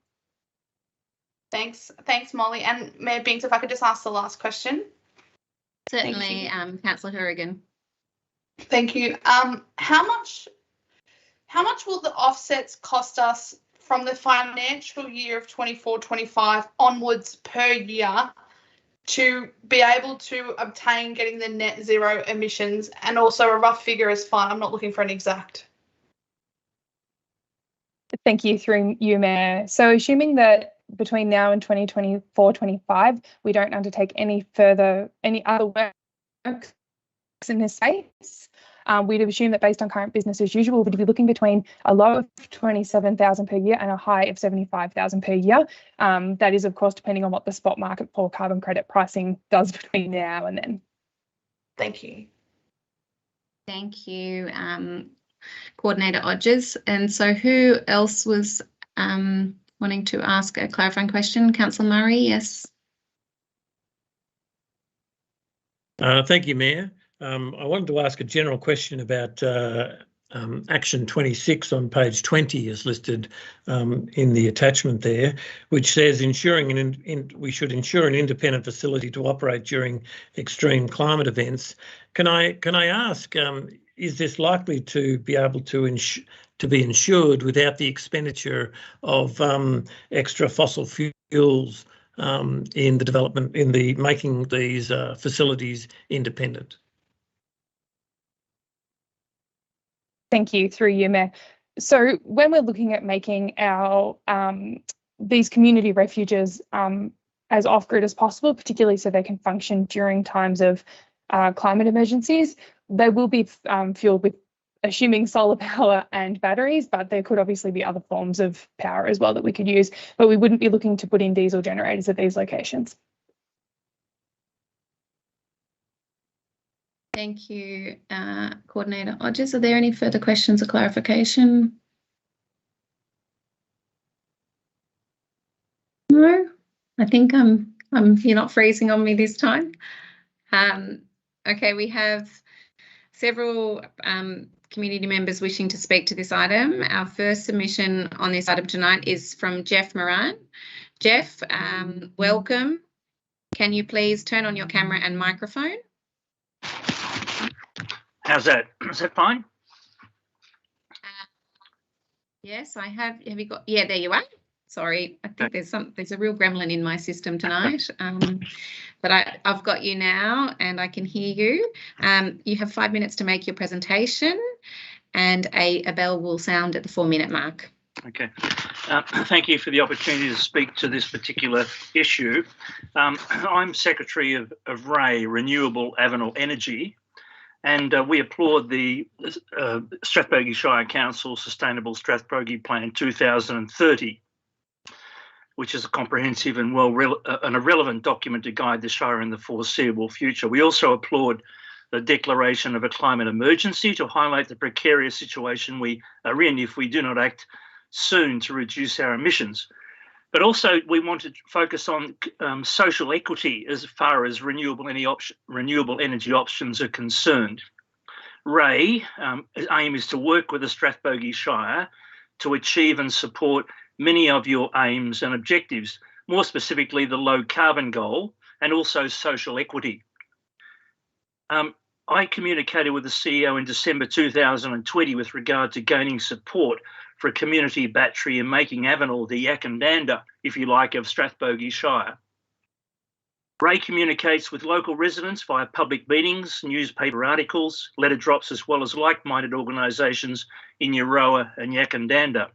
Thanks, Molly. And Mayor Binks, if I could just ask the last question. Certainly, Councillor Horgan. Thank you. How much will the offsets cost us from the financial year of 24-25 onwards per year to be able to obtain getting the net zero emissions? And also a rough figure is fine. I'm not looking for an exact. Thank you, through you, Mayor. So assuming that between now and 2024-25, we don't undertake any other works in this space, we'd assume that based on current business as usual, we'd be looking between a low of 27,000 per year and a high of 75,000 per year. That is, of course, depending on what the spot market for carbon credit pricing does between now and then. Thank you. Thank you, Coordinator Odgers. And so who else was wanting to ask a clarifying question? Councillor Murray, yes. Thank you, Mayor. I wanted to ask a general question about Action 26 on page 20 is listed in the attachment there, which says we should ensure an independent facility to operate during extreme climate events. Can I ask, is this likely to be able to be insured without the expenditure of extra fossil fuels in the development, in the making these facilities independent? Thank you, through you, Mayor. So when we're looking at making our these community refuges as off-grid as possible, particularly so they can function during times of climate emergencies, they will be fueled with, assuming, solar power and batteries, but there could obviously be other forms of power as well that we could use, but we wouldn't be looking to put in diesel generators at these locations. Thank you, Coordinator Odgers. Are there any further questions or clarification? No, I think you're not freezing on me this time. Okay, we have several community members wishing to speak to this item. Our first submission on this item tonight is from Jeff Moran. Jeff, welcome. Can you please turn on your camera and microphone? How's that? Is that fine? Yes, I have. Have you got? Yeah, there you are. Sorry, I think there's a real gremlin in my system tonight. But I've got you now and I can hear you. You have 5 minutes to make your presentation and a bell will sound at the 4-minute mark. Okay. Thank you for the opportunity to speak to this particular issue. I'm Secretary of RAE, Renewable Avenel Energy, and we applaud the Strathbogie Shire Council Sustainable Strathbogie Plan 2030, which is a comprehensive and a relevant document to guide the Shire in the foreseeable future. We also applaud the declaration of a climate emergency to highlight the precarious situation we are in if we do not act soon to reduce our emissions. But also we want to focus on social equity as far as renewable energy options are concerned. RAE aim is to work with the Strathbogie Shire to achieve and support many of your aims and objectives, more specifically the low carbon goal and also social equity. I communicated with the CEO in December 2020 with regard to gaining support for a community battery and making Avenel the Yakandanda, if you like, of Strathbogie Shire. RAE communicates with local residents via public meetings, newspaper articles, letter drops, as well as like-minded organisations in Euroa and Yakandanda.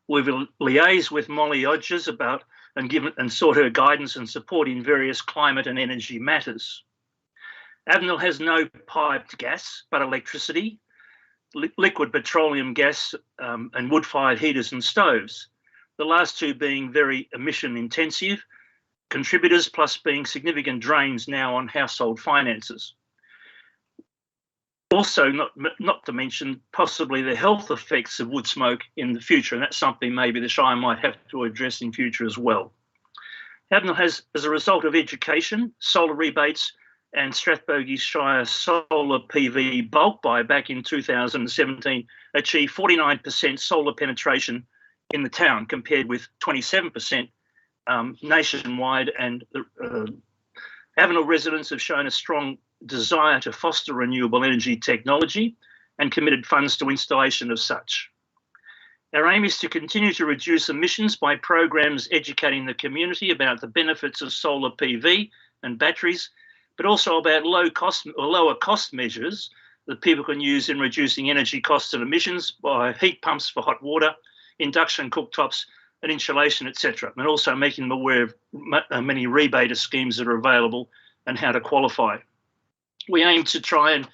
We've liaised with Molly Odgers about and sought her guidance and support in various climate and energy matters. Avenel has no piped gas, but electricity, liquid petroleum gas and wood-fired heaters and stoves, the last two being very emission intensive contributors, plus being significant drains now on household finances. Also, not to mention possibly the health effects of wood smoke in the future, and that's something maybe the Shire might have to address in future as well. Avenel has, as a result of education, solar rebates, and Strathbogie Shire solar PV bulk buy back in 2017 achieved 49% solar penetration in the town compared with 27% nationwide, and Avenel residents have shown a strong desire to foster renewable energy technology and committed funds to installation of such. Our aim is to continue to reduce emissions by programs educating the community about the benefits of solar PV and batteries, but also about lower cost measures that people can use in reducing energy costs and emissions by heat pumps for hot water, induction cooktops and insulation, etc., and also making them aware of many rebate schemes that are available and how to qualify. We aim to try and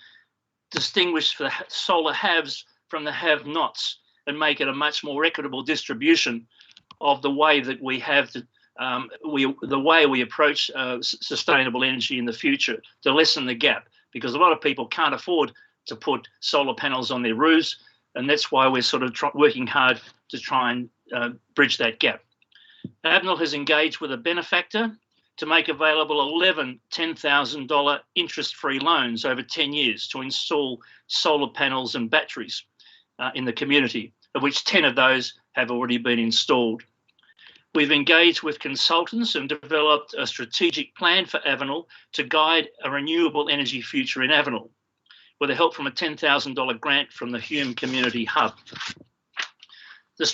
distinguish the solar haves from the have-nots and make it a much more equitable distribution of the way that we have the way we approach sustainable energy in the future, to lessen the gap, because a lot of people can't afford to put solar panels on their roofs, and that's why we're sort of working hard to try and bridge that gap. Avenel has engaged with a benefactor to make available 11 $10,000 interest-free loans over 10 years to install solar panels and batteries in the community, of which 10 of those have already been installed. We've engaged with consultants and developed a strategic plan for Avenel to guide a renewable energy future in Avenel, with the help from a $10,000 grant from the Hume Community Hub. The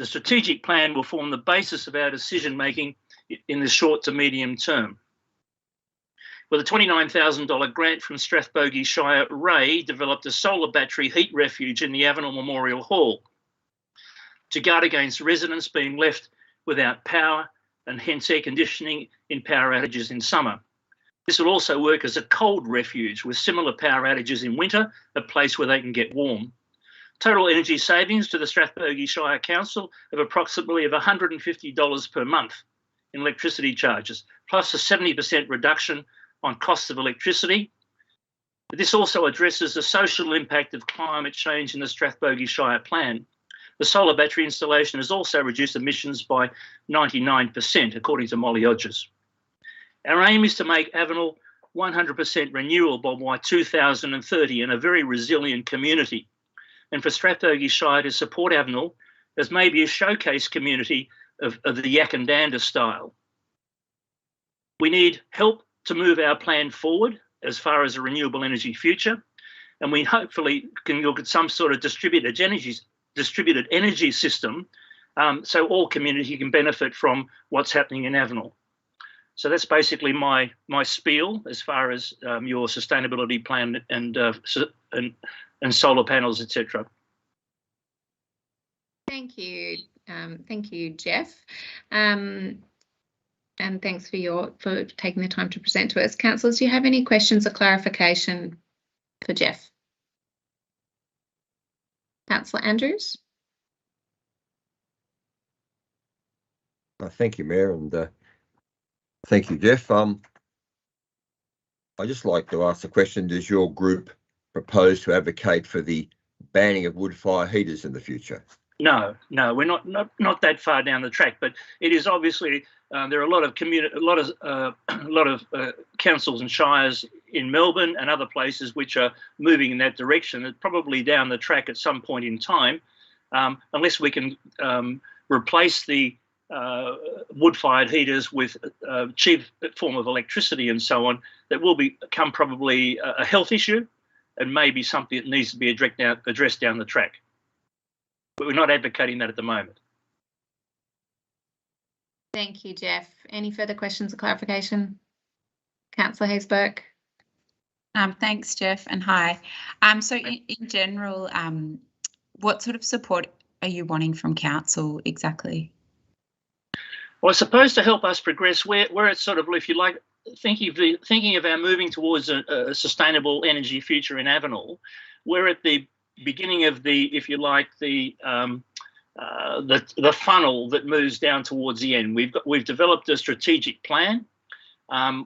strategic plan will form the basis of our decision-making in the short to medium term. With a $29,000 grant from Strathbogie Shire, RAE developed a solar battery heat refuge in the Avenel Memorial Hall to guard against residents being left without power and hence air conditioning in power outages in summer. This will also work as a cold refuge with similar power outages in winter, a place where they can get warm. Total energy savings to the Strathbogie Shire Council of approximately $150 per month in electricity charges, plus a 70% reduction on costs of electricity. This also addresses the social impact of climate change in the Strathbogie Shire plan. The solar battery installation has also reduced emissions by 99%, according to Molly Hodges. Our aim is to make Avenel 100% renewable by 2030 and a very resilient community. And for Strathbogie Shire to support Avenel as maybe a showcase community of the Yakandanda style. We need help to move our plan forward as far as a renewable energy future, and we hopefully can look at some sort of distributed energy system, so all community can benefit from what's happening in Avenel. So that's basically my spiel as far as your sustainability plan and solar panels, etc. Thank you, Jeff. And thanks for taking the time to present to us. Councillors, do you have any questions or clarification for Jeff? Councillor Andrews? Thank you, Mayor, and thank you, Jeff. I'd just like to ask the question, does your group propose to advocate for the banning of wood fire heaters in the future? No, we're not that far down the track, but it is obviously there are a lot of councils and shires in Melbourne and other places which are moving in that direction. It's probably down the track at some point in time, unless we can replace the wood-fired heaters with a cheap form of electricity and so on. That will become probably a health issue and maybe something that needs to be addressed down the track. But we're not advocating that at the moment. Thank you, Jeff. Any further questions or clarification? Councillor Hayes-Burke. Thanks, Jeff, and hi. So in general, what sort of support are you wanting from council exactly? Well, I suppose to help us progress, we're at sort of, if you like, thinking of our moving towards a sustainable energy future in Avenel. We're at the beginning of the, if you like, the funnel that moves down towards the end. We've developed a strategic plan.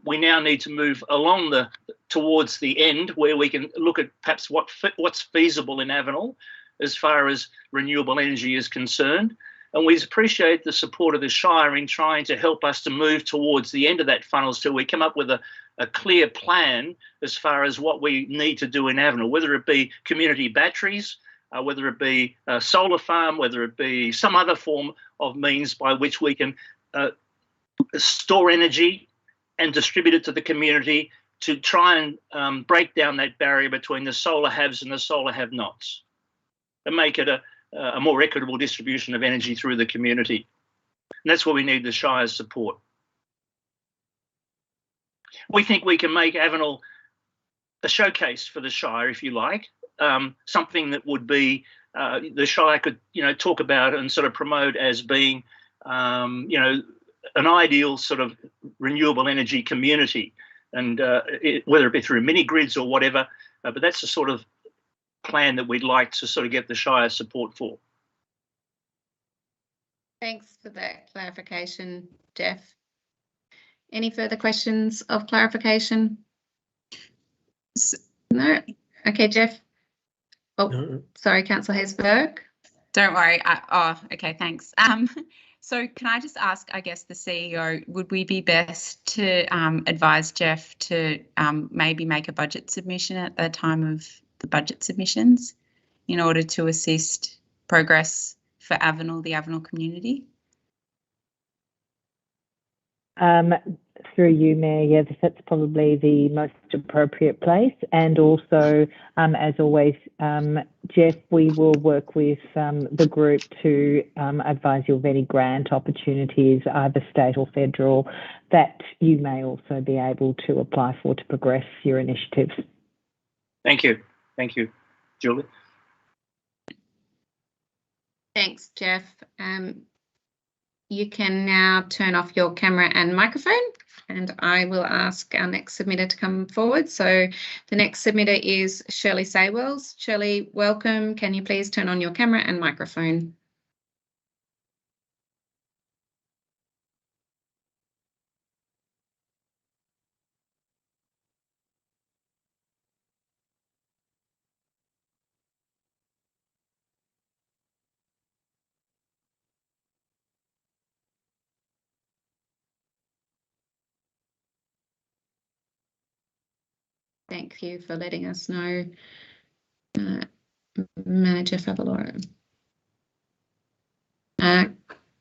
We now need to move along towards the end, where we can look at perhaps what's feasible in Avenel as far as renewable energy is concerned. And we appreciate the support of the Shire in trying to help us to move towards the end of that funnel so we come up with a clear plan as far as what we need to do in Avenel, whether it be community batteries, whether it be a solar farm, whether it be some other form of means by which we can store energy and distribute it to the community to try and break down that barrier between the solar haves and the solar have-nots and make it a more equitable distribution of energy through the community. And that's where we need the Shire's support. We think we can make Avenel a showcase for the Shire, if you like, something that would be the Shire could, talk about and sort of promote as being, an ideal sort of renewable energy community, and whether it be through mini grids or whatever. But that's the sort of plan that we'd like to sort of get the Shire support for. Thanks for that clarification, Jeff. Any further questions of clarification? No? Okay, Jeff. Oh, no. Sorry, Councillor Hayes-Burke. Don't worry. Okay, thanks. So can I just ask, I guess, the CEO, would we be best to advise Jeff to maybe make a budget submission at the time of the budget submissions in order to assist progress for Avenel, the Avenel community? Through you, Mayor, yes, that's probably the most appropriate place. And also, as always, Jeff, we will work with the group to advise you of any grant opportunities, either state or federal, that you may also be able to apply for to progress your initiatives. Thank you. Thank you, Julie. Thanks, Jeff. You can now turn off your camera and microphone, and I will ask our next submitter to come forward. So the next submitter is Shirley Saywells. Shirley, welcome. Can you please turn on your camera and microphone? Thank you for letting us know, Manager Favaloro.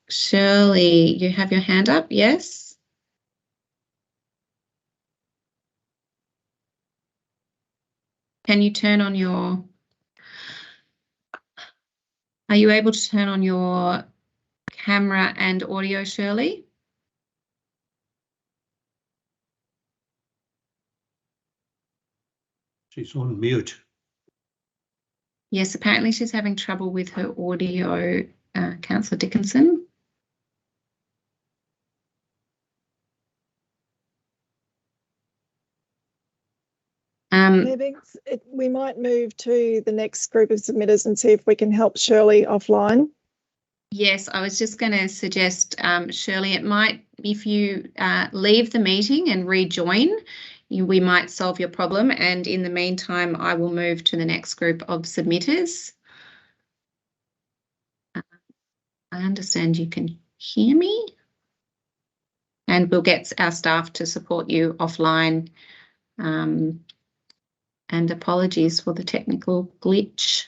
Shirley, you have your hand up, yes? Can you turn on your, are you able to turn on your camera and audio, Shirley? She's on mute. Yes, apparently she's having trouble with her audio, Councillor Dickinson. Maybe we might move to the next group of submitters and see if we can help Shirley offline. Yes, I was just going to suggest, Shirley, it might, if you leave the meeting and rejoin, we might solve your problem. And in the meantime, I will move to the next group of submitters. I understand you can hear me. And we'll get our staff to support you offline. And apologies for the technical glitch.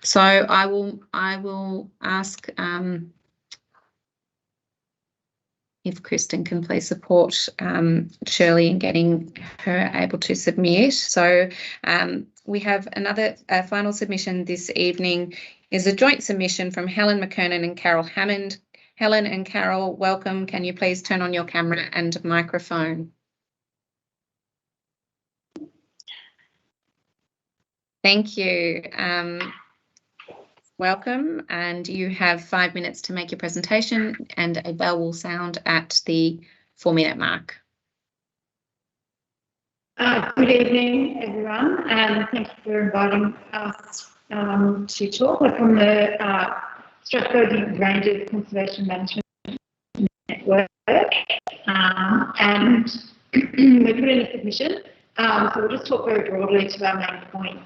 So I will ask if Kristen can please support Shirley in getting her able to submit. So we have another final submission this evening is a joint submission from Helen Mckernan and Carol Hammond. Helen and Carol, welcome. Can you please turn on your camera and microphone? Thank you. Welcome, and you have 5 minutes to make your presentation, and a bell will sound at the 4-minute mark. Good evening, everyone, and thank you for inviting us to talk. We're from the Strathbogie Ranges Conservation Management Network, and we put in a submission. So we'll just talk very broadly to our main points.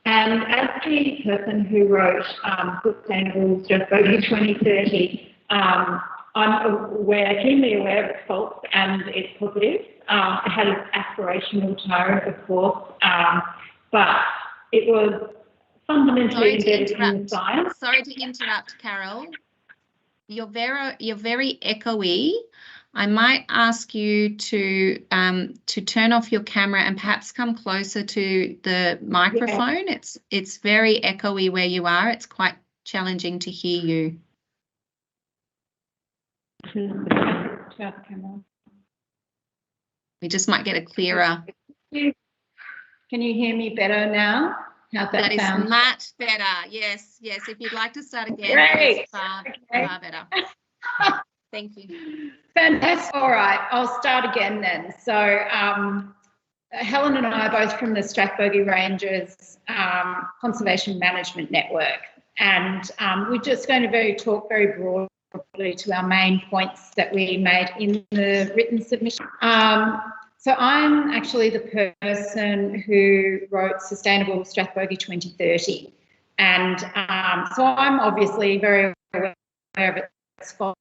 And as the person who wrote Sustainable Strathbogie 2030, I'm keenly aware of its faults and its positives. It had an aspirational tone, of course, but it was fundamentally embedded in the science. Sorry to interrupt, Carol. You're very echoey. I might ask you to turn off your camera and perhaps come closer to the microphone. Yeah. It's very echoey where you are. It's quite challenging to hear you. We just might get a clearer. Can you hear me better now? How's that sound? Is much better. Yes, yes. If you'd like to start again, great. Far better. Thank you. Fantastic. All right, I'll start again then. So Helen and I are both from the Strathbogie Ranges Conservation Management Network, and we're just going to talk very broadly to our main points that we made in the written submission. So I'm actually the person who wrote Sustainable Strathbogie 2030, and so I'm obviously very aware of its faults.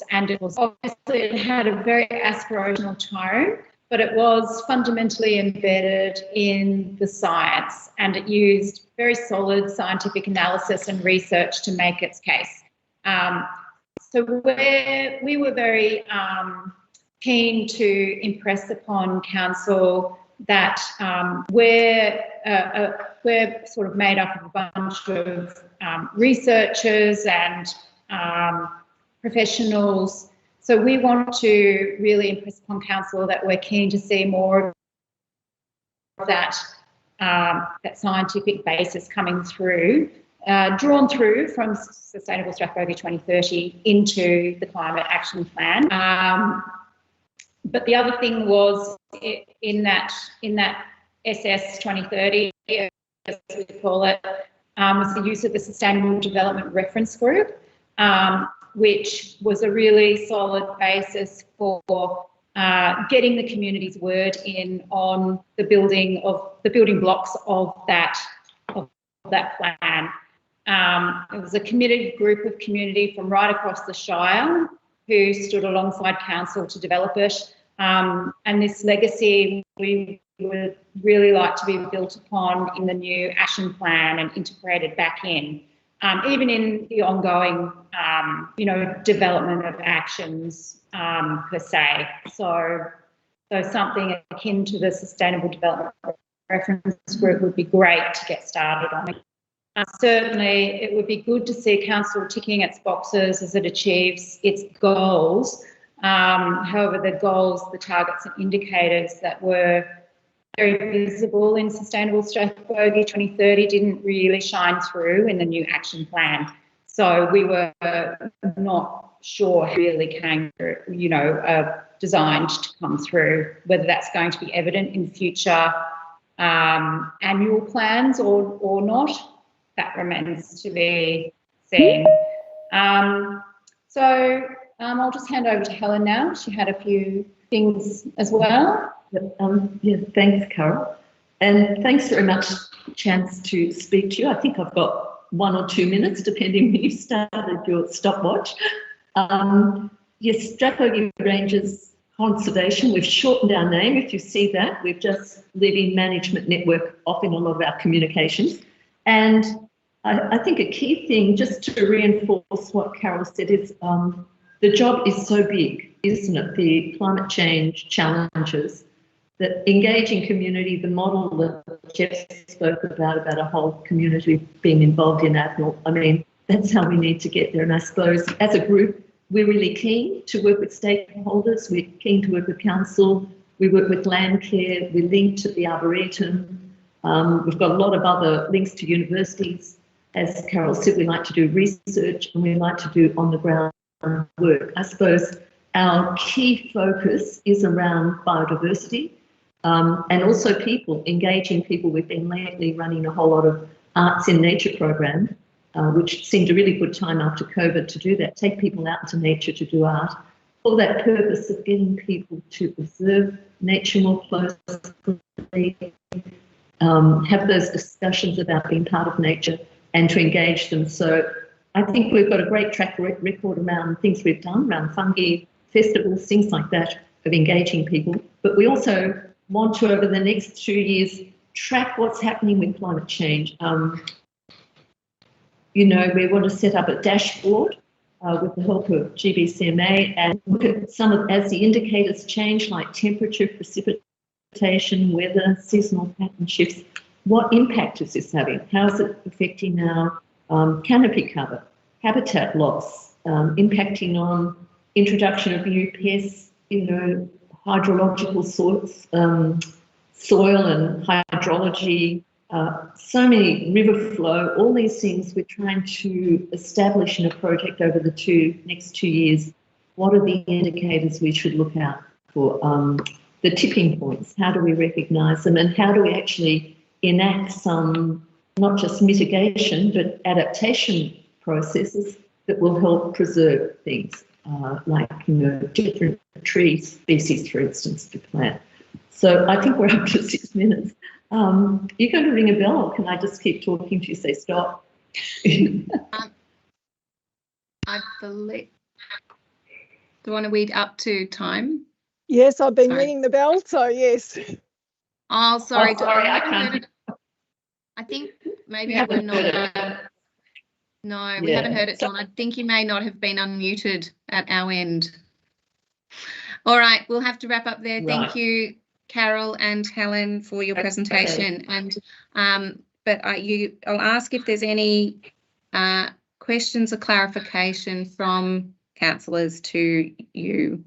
And it was obviously, it had a very aspirational tone, but it was fundamentally embedded in the science, and it used very solid scientific analysis and research to make its case. So we were very keen to impress upon council that we're sort of made up of a bunch of researchers and professionals. So we want to really impress upon council that we're keen to see more of that scientific basis coming through, drawn through from Sustainable Strathbogie 2030 into the Climate Action Plan. But the other thing was in that SS 2030, as we call it, was the use of the Sustainable Development Reference Group, which was a really solid basis for getting the community's word in on the building blocks of that plan. It was a committed group of community from right across the Shire who stood alongside council to develop it. And this legacy we would really like to be built upon in the new action plan and integrated back in, even in the ongoing, development of actions per se. So something akin to the Sustainable Development Reference Group would be great to get started on. Certainly, it would be good to see Council ticking its boxes as it achieves its goals. However, the goals, the targets and indicators that were very visible in Sustainable Strathbogie 2030 didn't really shine through in the new action plan. So we were not sure how really came through, designed to come through, whether that's going to be evident in future annual plans or not. That remains to be seen. I'll just hand over to Helen now. She had a few things as well. Thanks, Carol. And thanks very much for the chance to speak to you. I think I've got 1 or 2 minutes, depending when you started your stopwatch. Yes, Strathbogie Ranges Conservation, we've shortened our name, if you see that. We've just Living Management Network off in a lot of our communications. And I think a key thing, just to reinforce what Carol said, is the job is so big, isn't it? The climate change challenges, that engaging community, the model that Jeff spoke about a whole community being involved in Admiral, I mean, that's how we need to get there. And I suppose as a group, we're really keen to work with stakeholders. We're keen to work with council. We work with Landcare. We're linked to the Arboretum. We've got a lot of other links to universities. As Carol said, we like to do research and we like to do on-the-ground work. I suppose our key focus is around biodiversity and also people, engaging people. We've been lately running a whole lot of arts in nature program, which seemed a really good time after COVID to do that, take people out into nature to do art, for that purpose of getting people to observe nature more closely, have those discussions about being part of nature and to engage them. So I think we've got a great track record around things we've done, around fungi, festivals, things like that, of engaging people. But we also want to, over the next 2 years, track what's happening with climate change. We want to set up a dashboard with the help of GBCMA and look at some of, as the indicators change, like temperature, precipitation, weather, seasonal pattern shifts, what impact is this having? How is it affecting our canopy cover, habitat loss, impacting on introduction of new pests, hydrological sorts, soil and hydrology, so many river flow, all these things we're trying to establish in a project over the next 2 years. What are the indicators we should look out for? The tipping points, how do we recognise them, and how do we actually enact some, not just mitigation, but adaptation processes that will help preserve things, like different tree species, for instance, to plant. So I think we're up to 6 minutes. You're going to ring a bell, or can I just keep talking till you say stop? I believe. Do you want to read up to time? Yes, I've been ringing the bell, so yes. Oh, sorry. I can't. I think maybe we're not. No, we haven't heard it, Dawn. I think you may not have been unmuted at our end. All right, we'll have to wrap up there. Right. Thank you, Carol and Helen, for your presentation. Okay. And I'll ask if there's any questions or clarification from councillors to you.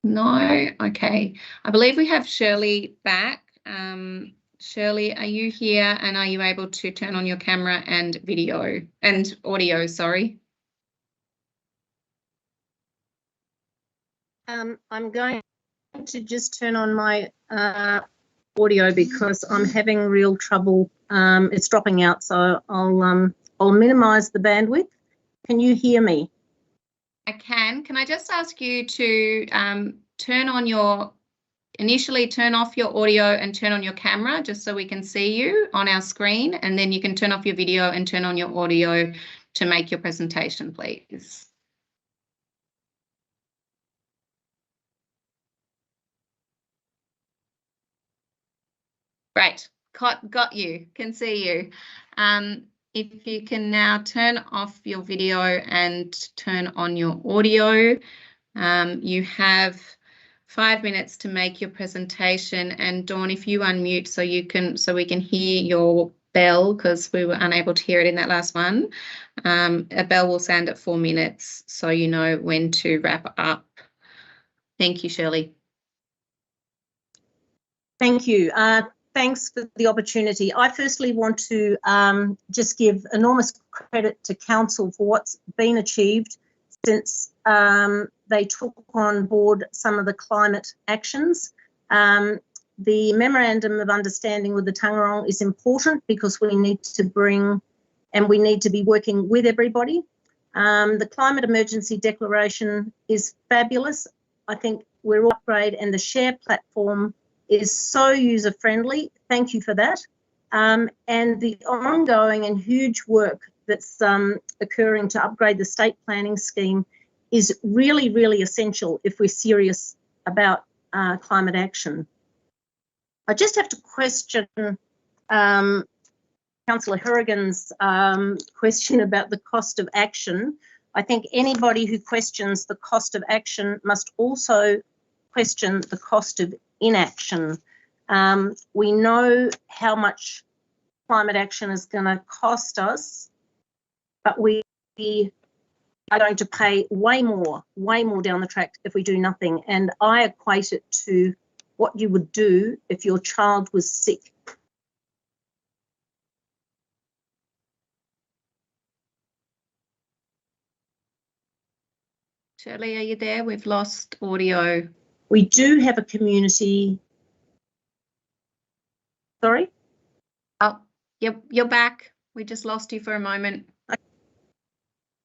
No? Okay. I believe we have Shirley back. Shirley, are you here and are you able to turn on your camera and video and audio, sorry? I'm going to just turn on my audio because I'm having real trouble. It's dropping out, so I'll minimise the bandwidth. Can you hear me? I can. Can I just ask you to initially turn off your audio and turn on your camera just so we can see you on our screen, and then you can turn off your video and turn on your audio to make your presentation, please. Great. Got you. Can see you. If you can now turn off your video and turn on your audio. You have 5 minutes to make your presentation, and Dawn, if you unmute so we can hear your bell, because we were unable to hear it in that last one. A bell will sound at 4 minutes, so you know when to wrap up. Thank you, Shirley. Thank you. Thanks for the opportunity. I firstly want to just give enormous credit to Council for what's been achieved since they took on board some of the climate actions. The Memorandum of Understanding with the Tangarong is important because we need to be working with everybody. The Climate Emergency Declaration is fabulous. I think we're all upgrade, and the Share platform is so user-friendly. Thank you for that. And the ongoing and huge work that's occurring to upgrade the state planning scheme is really, really essential if we're serious about climate action. I just have to question Councillor Horrigan's question about the cost of action. I think anybody who questions the cost of action must also question the cost of inaction. We know how much climate action is going to cost us, but we are going to pay way more down the track if we do nothing. And I equate it to what you would do if your child was sick. Shirley, are you there? We've lost audio. We do have a community. Sorry? Oh, you're back. We just lost you for a moment.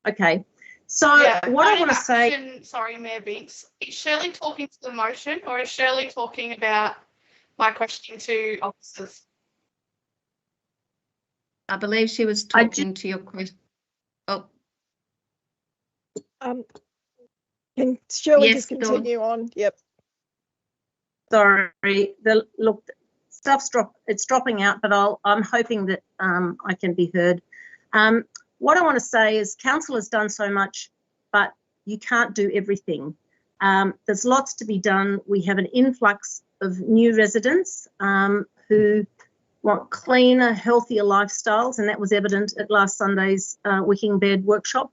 Okay. So what I want to say... Sorry, Mayor Binks. Is Shirley talking to the motion, or is Shirley talking about my question to officers? I believe she was talking to your question. Oh. Can Shirley just Dawn. continue on? Yep. Sorry. Look, stuff's dropping out, but I'm hoping that I can be heard. What I want to say is Council has done so much, but you can't do everything. There's lots to be done. We have an influx of new residents who want cleaner, healthier lifestyles, and that was evident at last Sunday's Wicking Bed Workshop.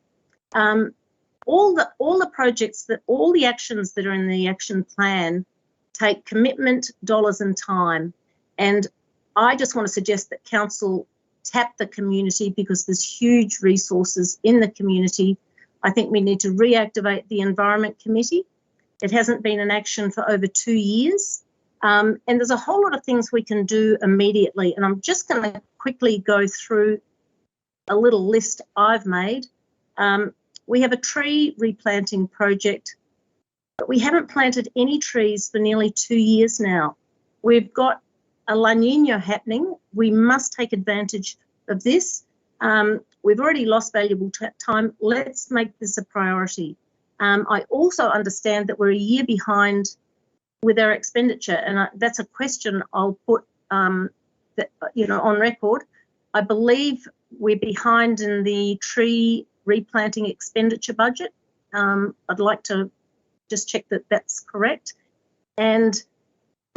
All the projects, all the actions that are in the action plan take commitment, dollars and time. And I just want to suggest that Council tap the community because there's huge resources in the community. I think we need to reactivate the Environment Committee. It hasn't been in action for over 2 years. And there's a whole lot of things we can do immediately. And I'm just going to quickly go through a little list I've made. We have a tree replanting project, but we haven't planted any trees for nearly 2 years now. We've got a La Nina happening. We must take advantage of this. We've already lost valuable time. Let's make this a priority. I also understand that we're a year behind with our expenditure, and that's a question I'll put on record. I believe we're behind in the tree replanting expenditure budget. I'd like to just check that that's correct. And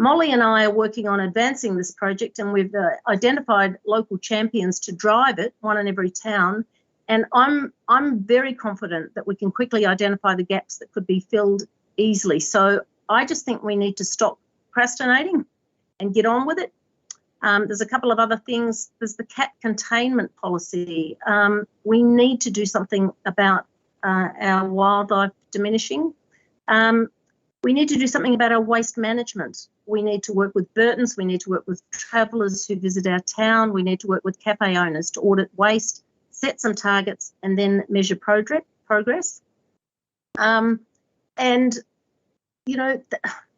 Molly and I are working on advancing this project, and we've identified local champions to drive it, one in every town. And I'm very confident that we can quickly identify the gaps that could be filled easily. So I just think we need to stop procrastinating and get on with it. There's a couple of other things. There's the cat containment policy. We need to do something about our wildlife diminishing. We need to do something about our waste management. We need to work with Burtons. We need to work with travellers who visit our town. We need to work with cafe owners to audit waste, set some targets, and then measure progress.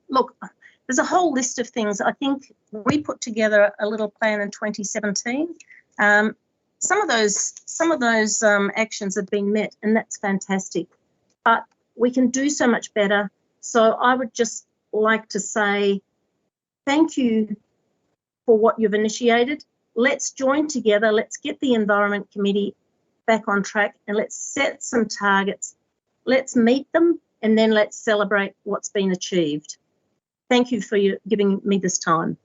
Look, there's a whole list of things. I think we put together a little plan in 2017. Some of those actions have been met, and that's fantastic. But we can do so much better. So I would just like to say thank you for what you've initiated. Let's join together. Let's get the Environment Committee back on track and let's set some targets. Let's meet them and then let's celebrate what's been achieved. Thank you for giving me this time.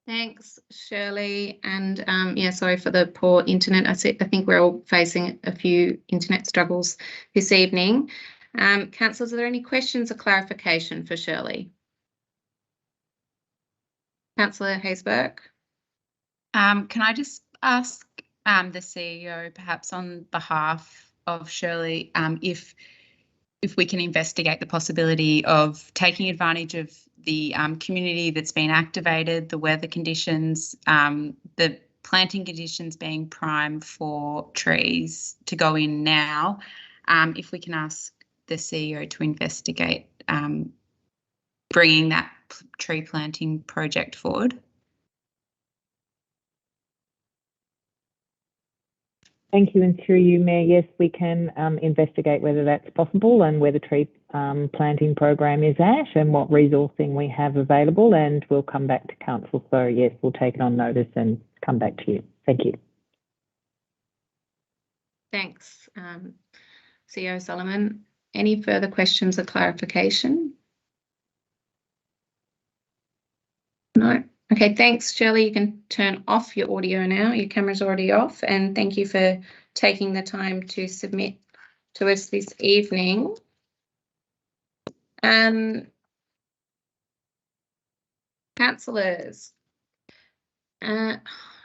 Thanks, Shirley. And yeah, sorry for the poor internet. I think we're all facing a few internet struggles this evening. Councillors, are there any questions or clarification for Shirley? Councillor Haysbert. Can I just ask the CEO, perhaps on behalf of Shirley, if we can investigate the possibility of taking advantage of the community that's been activated, the weather conditions, the planting conditions being prime for trees to go in now, if we can ask the CEO to investigate bringing that tree planting project forward. Thank you, and through you, Mayor, yes, we can investigate whether that's possible and where the tree planting program is at and what resourcing we have available, and we'll come back to council. So yes, we'll take it on notice and come back to you. Thank you. Thanks, CEO Solomon. Any further questions or clarification? No. Okay, thanks, Shirley. You can turn off your audio now. Your camera's already off, and thank you for taking the time to submit to us this evening. Councillors, I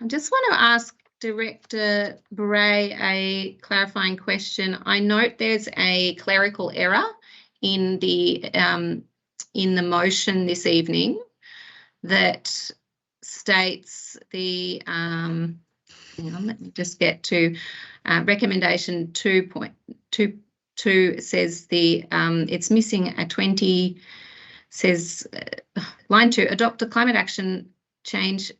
just want to ask Director Bray a clarifying question. I note there's a clerical error in the motion this evening that states the hang on, let me just get to recommendation 2.22 says the it's missing a 20, says line 2, adopt the climate change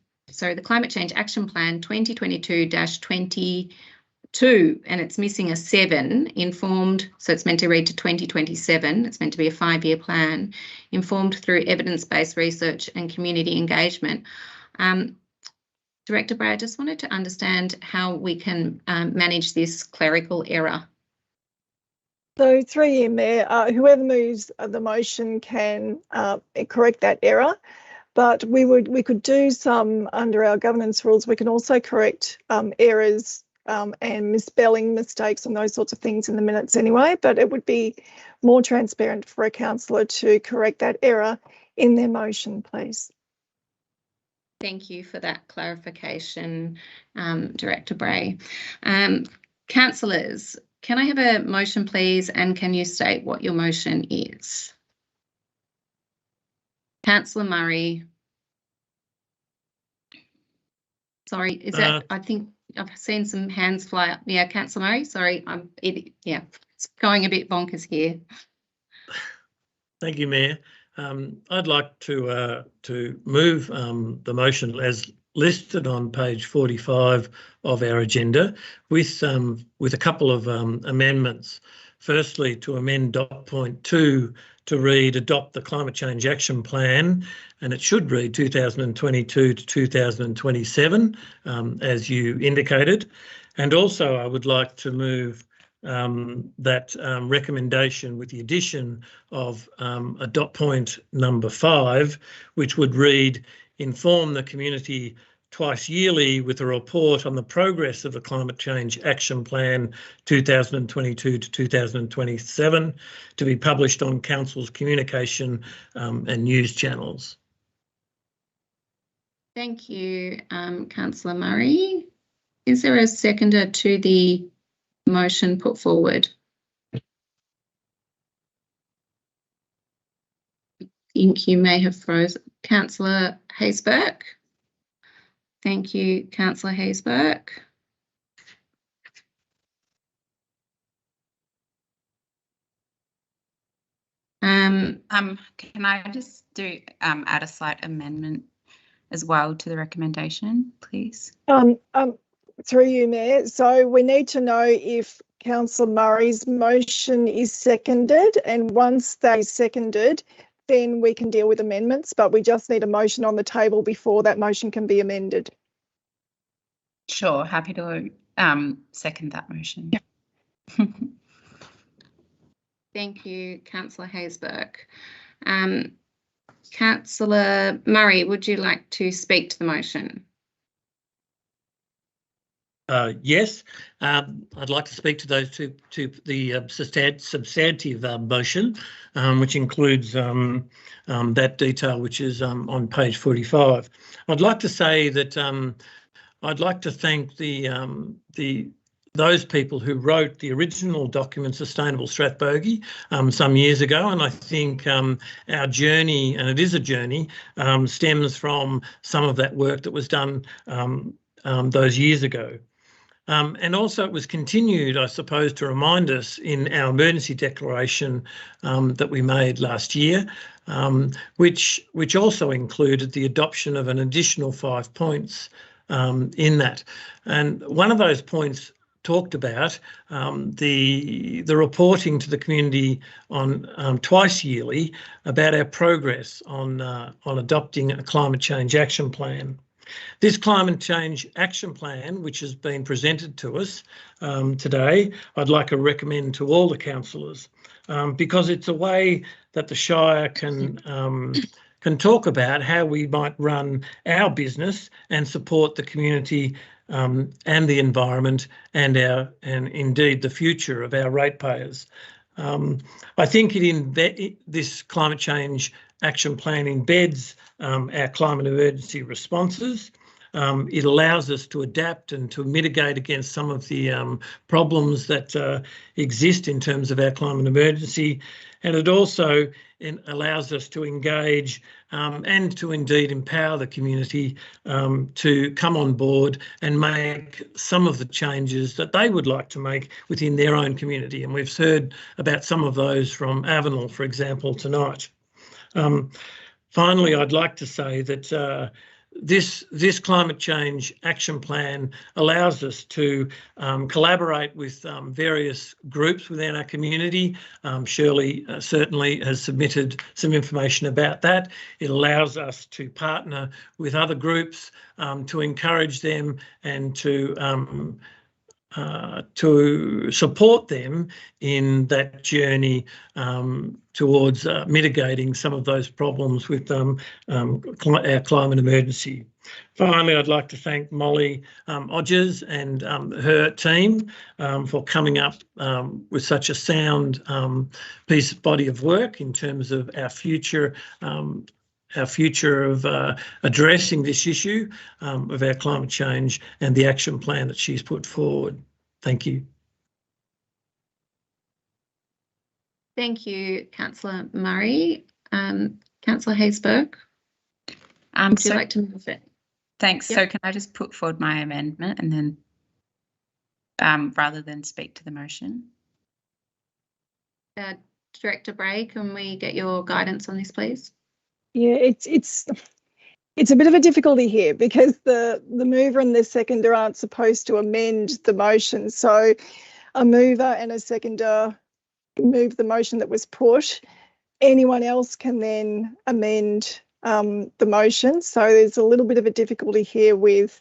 action plan 2022-22, and it's missing a 7, informed, so it's meant to read to 2027. It's meant to be a 5-year plan, informed through evidence-based research and community engagement. Director Bray, I just wanted to understand how we can manage this clerical error. So through you, Mayor, whoever moves the motion can correct that error. But we could do some under our governance rules. We can also correct errors and misspelling mistakes and those sorts of things in the minutes anyway. But it would be more transparent for a councillor to correct that error in their motion, please. Thank you for that clarification, Director Bray. Councillors, can I have a motion, please, and can you state what your motion is? Councillor Murray. Sorry, is that, I think I've seen some hands fly up. Yeah, Councillor Murray, sorry, yeah, it's going a bit bonkers here. Thank you, Mayor. I'd like to move the motion as listed on page 45 of our agenda with a couple of amendments. Firstly, to amend dot point 2 to read adopt the climate change action plan, and it should read 2022 to 2027, as you indicated. And also I would like to move that recommendation with the addition of a dot point number 5, which would read inform the community twice yearly with a report on the progress of the Climate Change Action Plan 2022 to 2027 to be published on Council's communication and news channels. Thank you, Councillor Murray. Is there a seconder to the motion put forward? I think you may have frozen. Councillor Haysbert. Thank you, Councillor Haysbert. Can I just do add a slight amendment as well to the recommendation, please? Through you, Mayor. So we need to know if Councillor Murray's motion is seconded, and once that is seconded, then we can deal with amendments, but we just need a motion on the table before that motion can be amended. Sure, happy to second that motion. Thank you, Councillor Haysbert. Councillor Murray, would you like to speak to the motion? Yes, I'd like to speak to those to the substantive motion, which includes that detail which is on page 45. I'd like to say that I'd like to thank those people who wrote the original document, Sustainable Strathbogie, some years ago, and I think our journey, and it is a journey, stems from some of that work that was done those years ago. And also it was continued, I suppose, to remind us in our emergency declaration that we made last year, which also included the adoption of an additional 5 points in that. And one of those points talked about the reporting to the community on twice yearly about our progress on adopting a climate change action plan. This climate change action plan, which has been presented to us today, I'd like to recommend to all the councillors because it's a way that the Shire can talk about how we might run our business and support the community and the environment and indeed the future of our ratepayers. I think this climate change action plan embeds our climate emergency responses. It allows us to adapt and to mitigate against some of the problems that exist in terms of our climate emergency, and it also allows us to engage and to indeed empower the community to come on board and make some of the changes that they would like to make within their own community. And we've heard about some of those from Avenel, for example, tonight. Finally, I'd like to say that this climate change action plan allows us to collaborate with various groups within our community. Shirley certainly has submitted some information about that. It allows us to partner with other groups to encourage them and to support them in that journey towards mitigating some of those problems with our climate emergency. Finally, I'd like to thank Molly Odgers and her team for coming up with such a sound body of work in terms of our future of addressing this issue of our climate change and the action plan that she's put forward. Thank you. Thank you, Councillor Murray. Councillor Haysbert, would you like to move it? Thanks. Yep. So can I just put forward my amendment and then rather than speak to the motion? Director Bray, can we get your guidance on this, please? Yeah, it's a bit of a difficulty here because the mover and the seconder aren't supposed to amend the motion. So a mover and a seconder move the motion that was put. Anyone else can then amend the motion. So there's a little bit of a difficulty here with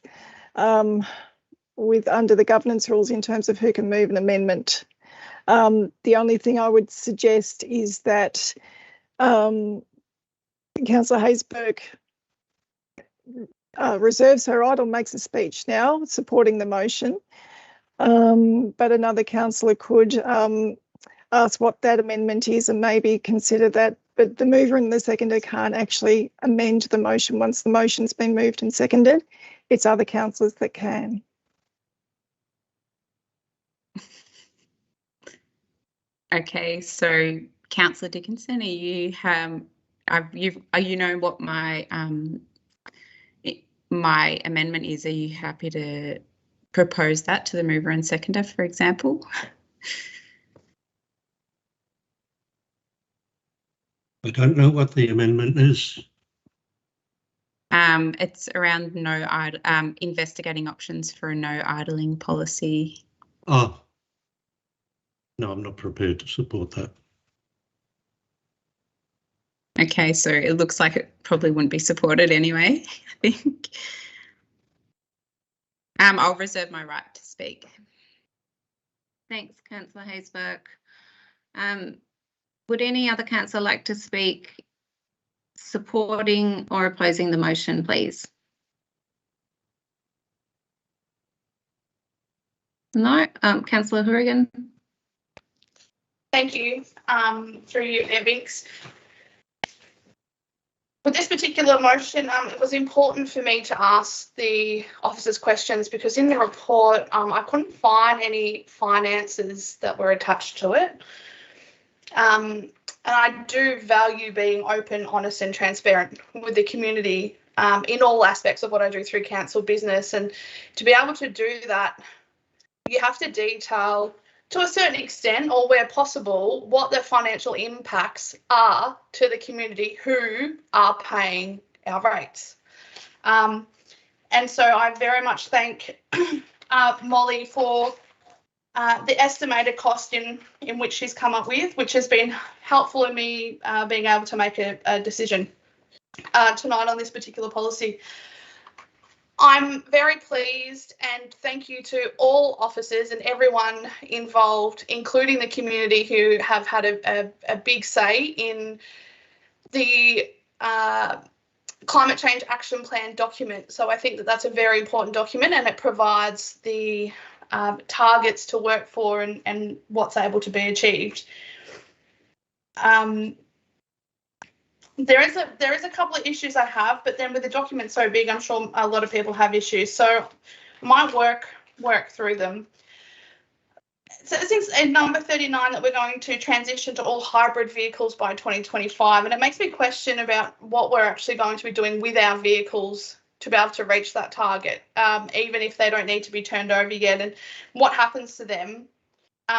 under the governance rules in terms of who can move an amendment. The only thing I would suggest is that Councillor Haysbert reserves her right or makes a speech now supporting the motion, but another councillor could ask what that amendment is and maybe consider that. But the mover and the seconder can't actually amend the motion once the motion's been moved and seconded. It's other councillors that can. Okay, so Councillor Dickinson, you know what my my amendment is? Are you happy to propose that to the mover and seconder, for example? I don't know what the amendment is. It's around investigating options for a no idling policy. Oh, no, I'm not prepared to support that. Okay, so it looks like it probably wouldn't be supported anyway, I think. I'll reserve my right to speak. Thanks, Councillor Haysberg. Would any other councillor like to speak supporting or opposing the motion, please? No. Councillor Hourigan. Thank you. Through you, Vinks. With this particular motion, it was important for me to ask the officers questions because in the report, I couldn't find any finances that were attached to it. And I do value being open, honest and transparent with the community in all aspects of what I do through council business. And to be able to do that, you have to detail to a certain extent, or where possible, what the financial impacts are to the community who are paying our rates. And so I very much thank Molly for the estimated cost in which she's come up with, which has been helpful in me being able to make a decision tonight on this particular policy. I'm very pleased and thank you to all officers and everyone involved, including the community who have had a big say in the Climate Change Action Plan document. So I think that that's a very important document and it provides the targets to work for and what's able to be achieved. There is a couple of issues I have, but then with the document so big, I'm sure a lot of people have issues. So I might work through them. So since in number 39 that we're going to transition to all hybrid vehicles by 2025, and it makes me question about what we're actually going to be doing with our vehicles to be able to reach that target, even if they don't need to be turned over yet, and what happens to them.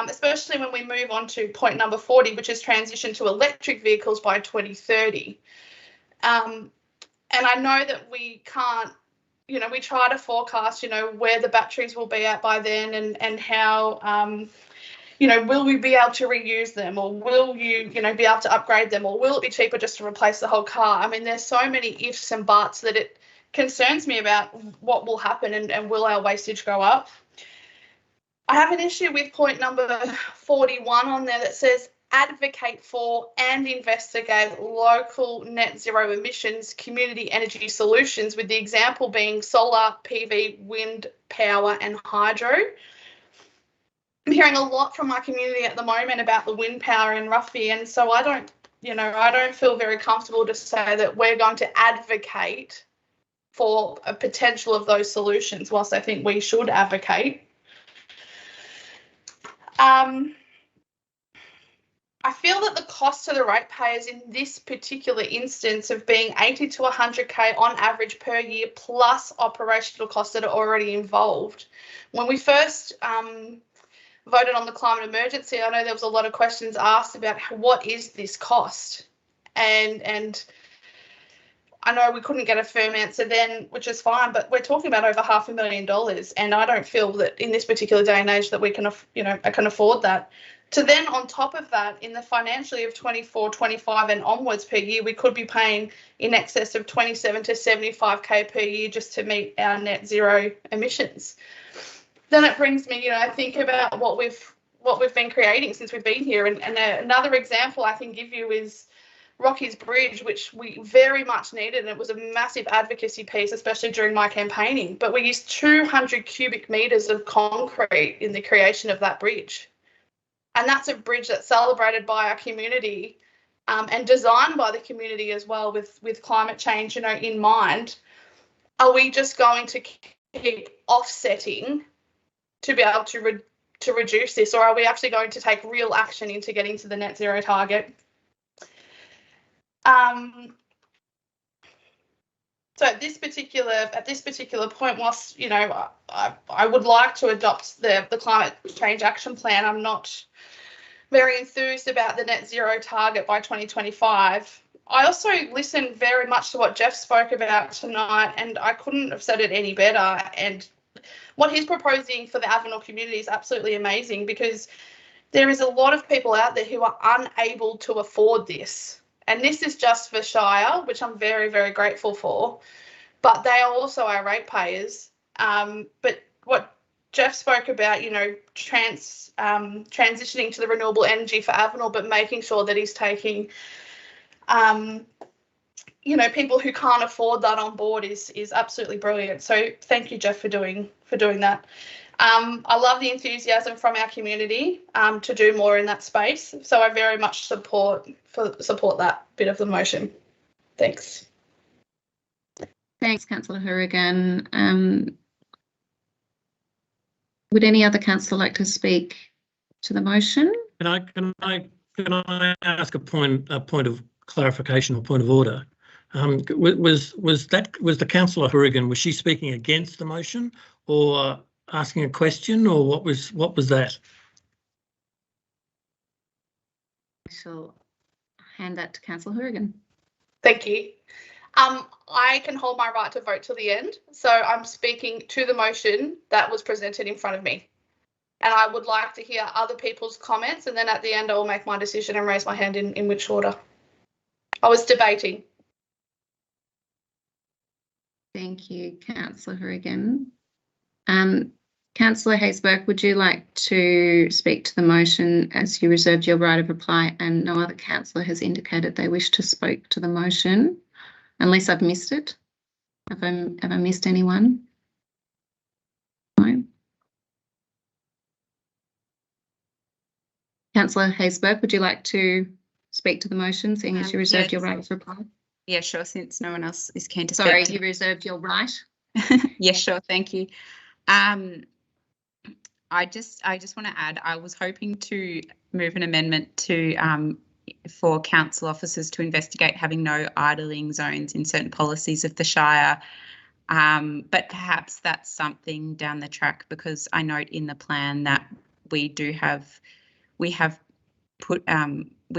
Especially when we move on to point number 40, which is transition to electric vehicles by 2030. And I know that we can't, we try to forecast, where the batteries will be at by then and how, will we be able to reuse them, or will you, be able to upgrade them, or will it be cheaper just to replace the whole car? I mean, there's so many ifs and buts that it concerns me about what will happen and will our wastage go up. I have an issue with point number 41 on there that says advocate for and investigate local net zero emissions community energy solutions, with the example being solar, PV, wind power and hydro. I'm hearing a lot from my community at the moment about the wind power in Ruffy, and so I don't feel very comfortable to say that we're going to advocate for a potential of those solutions, whilst I think we should advocate. I feel that the cost to the ratepayers in this particular instance of being 80 to 100k on average per year plus operational costs that are already involved. When we first voted on the climate emergency, I know there was a lot of questions asked about what is this cost, and I know we couldn't get a firm answer then, which is fine, but we're talking about over $500,000, and I don't feel that in this particular day and age that we can, can afford that. To then, on top of that, in the financial year of 24, 25 and onwards per year, we could be paying in excess of 27 to 75k per year just to meet our net zero emissions. Then it brings me, I think about what we've been creating since we've been here, and another example I can give you is Rocky's Bridge, which we very much needed, and it was a massive advocacy piece, especially during my campaigning. But we used 200 cubic metres of concrete in the creation of that bridge. And that's a bridge that's celebrated by our community and designed by the community as well with climate change, in mind. Are we just going to keep offsetting to be able to reduce this, or are we actually going to take real action into getting to the net zero target? So at this particular point, whilst I would like to adopt the climate change action plan, I'm not very enthused about the net zero target by 2025. I also listened very much to what Jeff spoke about tonight, and I couldn't have said it any better. And what he's proposing for the Avenel community is absolutely amazing, because there is a lot of people out there who are unable to afford this. And this is just for Shire, which I'm very, very grateful for. But they are also our ratepayers. But what Jeff spoke about, you know, transitioning to the renewable energy for Avenel, but making sure that he's taking, you know, people who can't afford that on board is absolutely brilliant. So thank you, Jeff, for doing that. I love the enthusiasm from our community to do more in that space. So I very much support that bit of the motion. Thanks. Thanks, Councillor Hourigan. Would any other councillor like to speak to the motion? Can I ask a point of clarification or point of order? Was the councillor Hourigan, was she speaking against the motion or asking a question, or what was that? I shall hand that to Councillor Hourigan. Thank you. I can hold my right to vote till the end, so I'm speaking to the motion that was presented in front of me. And I would like to hear other people's comments, and then at the end I will make my decision and raise my hand in which order. I was debating. Thank you, Councillor Hourigan. Councillor Haysberg, would you like to speak to the motion as you reserved your right of reply and no other councillor has indicated they wish to speak to the motion? Unless I've missed it. Have I missed anyone? No. Councillor Haysberg, would you like to speak to the motion, seeing as you reserved your right of reply? Yeah, sure, since no one else is keen to speak. Sorry, you reserved your right. Yeah, sure, thank you. I just want to add, I was hoping to move an amendment to for council officers to investigate having no idling zones in certain policies of the Shire. But perhaps that's something down the track, because I note in the plan that we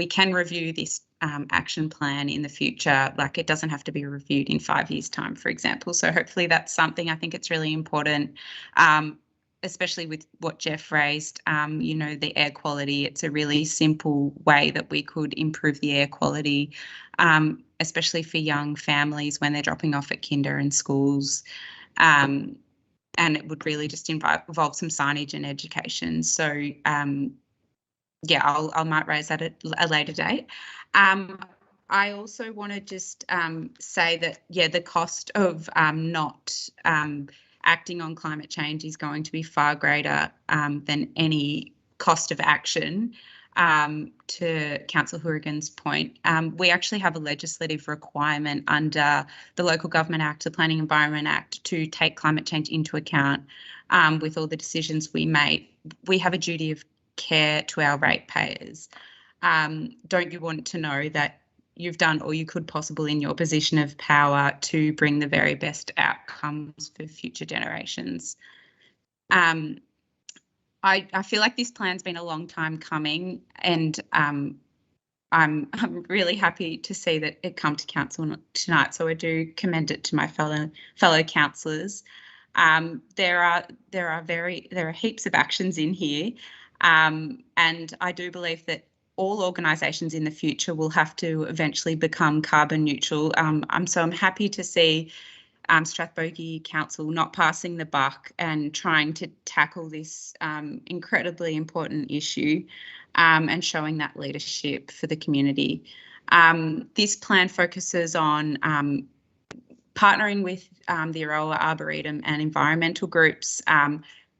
can review this action plan in the future. Like, it doesn't have to be reviewed in 5 years' time, for example. So hopefully that's something. I think it's really important, especially with what Jeff raised, you know, the air quality. It's a really simple way that we could improve the air quality, especially for young families when they're dropping off at kinder and schools. And it would really just involve some signage and education. So, yeah, I might raise that at a later date. I also want to just say that, yeah, the cost of not acting on climate change is going to be far greater than any cost of action. To Councillor Hourigan's point, we actually have a legislative requirement under the Local Government Act, the Planning Environment Act, to take climate change into account with all the decisions we make. We have a duty of care to our ratepayers. Don't you want to know that you've done all you could possible in your position of power to bring the very best outcomes for future generations? I feel like this plan's been a long time coming, and I'm really happy to see that it come to council tonight. So I do commend it to my fellow councillors. There are heaps of actions in here, and I do believe that all organisations in the future will have to eventually become carbon neutral. I'm happy to see Strathbogie Council not passing the buck and trying to tackle this incredibly important issue and showing that leadership for the community. This plan focuses on partnering with the Aroa Arboretum and environmental groups,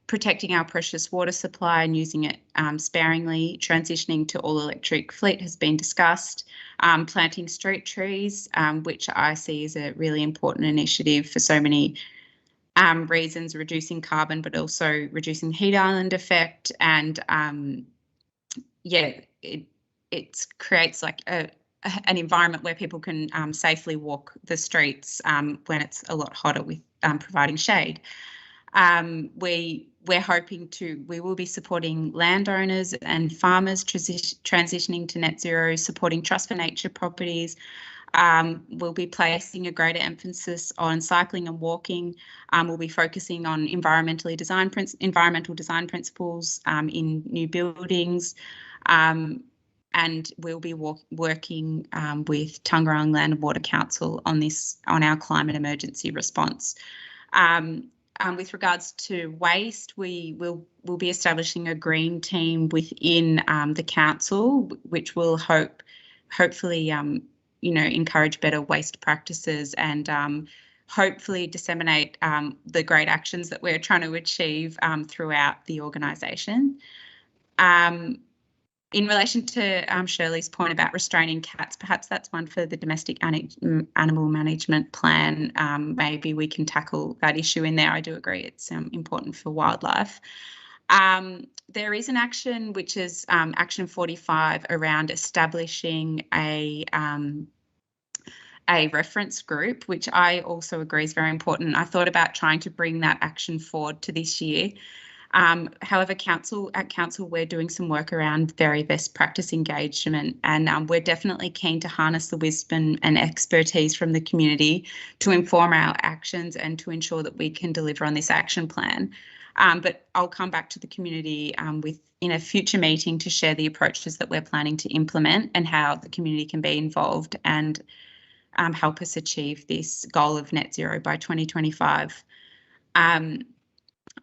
protecting our precious water supply and using it sparingly. Transitioning to all-electric fleet has been discussed. Planting street trees, which I see as a really important initiative for so many reasons, reducing carbon, but also reducing heat island effect. And yeah, it creates like an environment where people can safely walk the streets when it's a lot hotter, with providing shade. We will be supporting landowners and farmers transitioning to net zero, supporting Trust for Nature properties. We'll be placing a greater emphasis on cycling and walking. We'll be focusing on environmental design principles in new buildings. and we'll be working with Taungurung Land and Water Council on our climate emergency response. With regards to waste, we'll be establishing a green team within the council, which will hopefully encourage better waste practices and hopefully disseminate the great actions that we're trying to achieve throughout the organisation. In relation to Shirley's point about restraining cats, perhaps that's one for the domestic animal management plan. Maybe we can tackle that issue in there. I do agree it's important for wildlife. There is an action which is Action 45 around establishing a reference group, which I also agree is very important. I thought about trying to bring that action forward to this year. However, at council, we're doing some work around very best practice engagement, and we're definitely keen to harness the wisdom and expertise from the community to inform our actions and to ensure that we can deliver on this action plan. But I'll come back to the community in a future meeting to share the approaches that we're planning to implement and how the community can be involved and help us achieve this goal of net zero by 2025.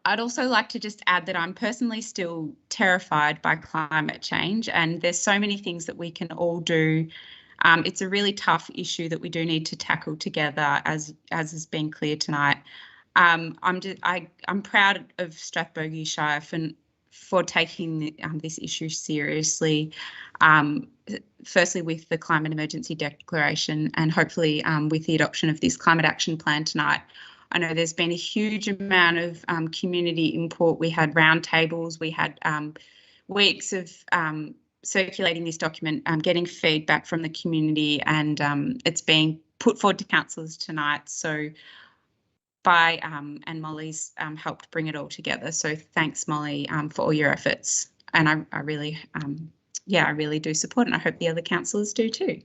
I'd also like to just add that I'm personally still terrified by climate change, and there's so many things that we can all do. It's a really tough issue that we do need to tackle together, as has been clear tonight. I'm proud of Strathbogie Shire for taking this issue seriously. Firstly, with the Climate Emergency Declaration, and hopefully with the adoption of this Climate Action Plan tonight. I know there's been a huge amount of community input. We had roundtables, we had weeks of circulating this document, getting feedback from the community, and it's being put forward to councillors tonight. So and Molly's helped bring it all together. So thanks, Molly, for all your efforts. And I really do support it, and I hope the other councillors do too.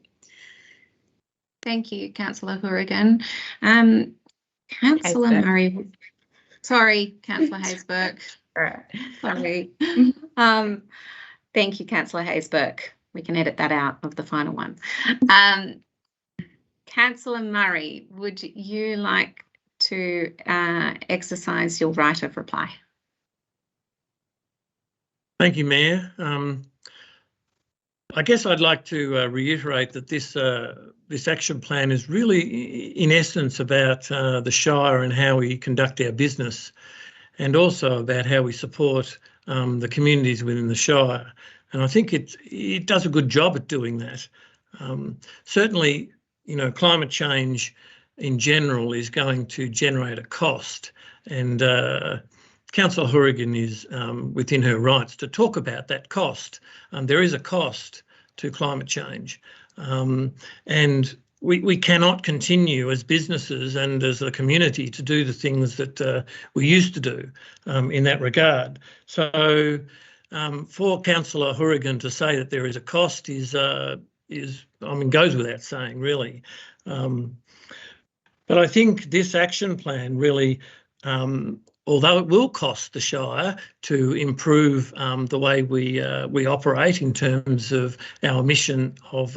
Thank you, Councillor Hourigan. Councillor Murray, sorry, Councillor Haysbert. Sorry. Thank you, Councillor Haysbert. We can edit that out of the final one. Councillor Murray, would you like to exercise your right of reply? Thank you, Mayor. I guess I'd like to reiterate that this action plan is really, in essence, about the Shire and how we conduct our business, and also about how we support the communities within the Shire. And I think it does a good job at doing that. Certainly, climate change in general is going to generate a cost, and Councillor Hourigan is within her rights to talk about that cost. There is a cost to climate change, and we cannot continue as businesses and as a community to do the things that we used to do in that regard. So for Councillor Hourigan to say that there is a cost goes without saying, really. But I think this action plan really, although it will cost the Shire to improve the way we operate in terms of our emission of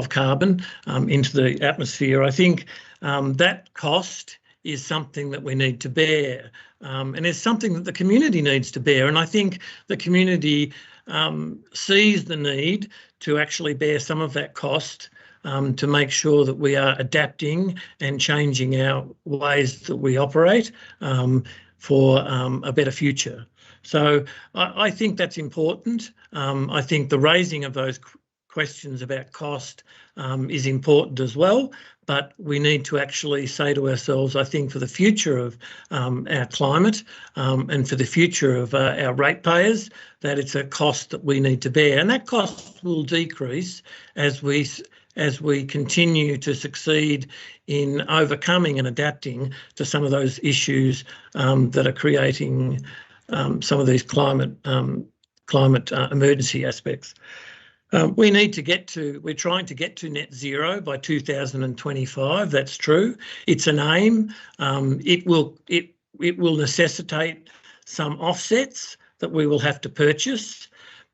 carbon into the atmosphere, I think that cost is something that we need to bear, and it's something that the community needs to bear. And I think the community sees the need to actually bear some of that cost to make sure that we are adapting and changing our ways that we operate for a better future. So I think that's important. I think the raising of those questions about cost is important as well, but we need to actually say to ourselves, I think, for the future of our climate and for the future of our ratepayers, that it's a cost that we need to bear, and that cost will decrease as we continue to succeed in overcoming and adapting to some of those issues that are creating some of these climate emergency aspects. We're trying to get to net zero by 2025. That's true. It's an aim. It will necessitate some offsets that we will have to purchase.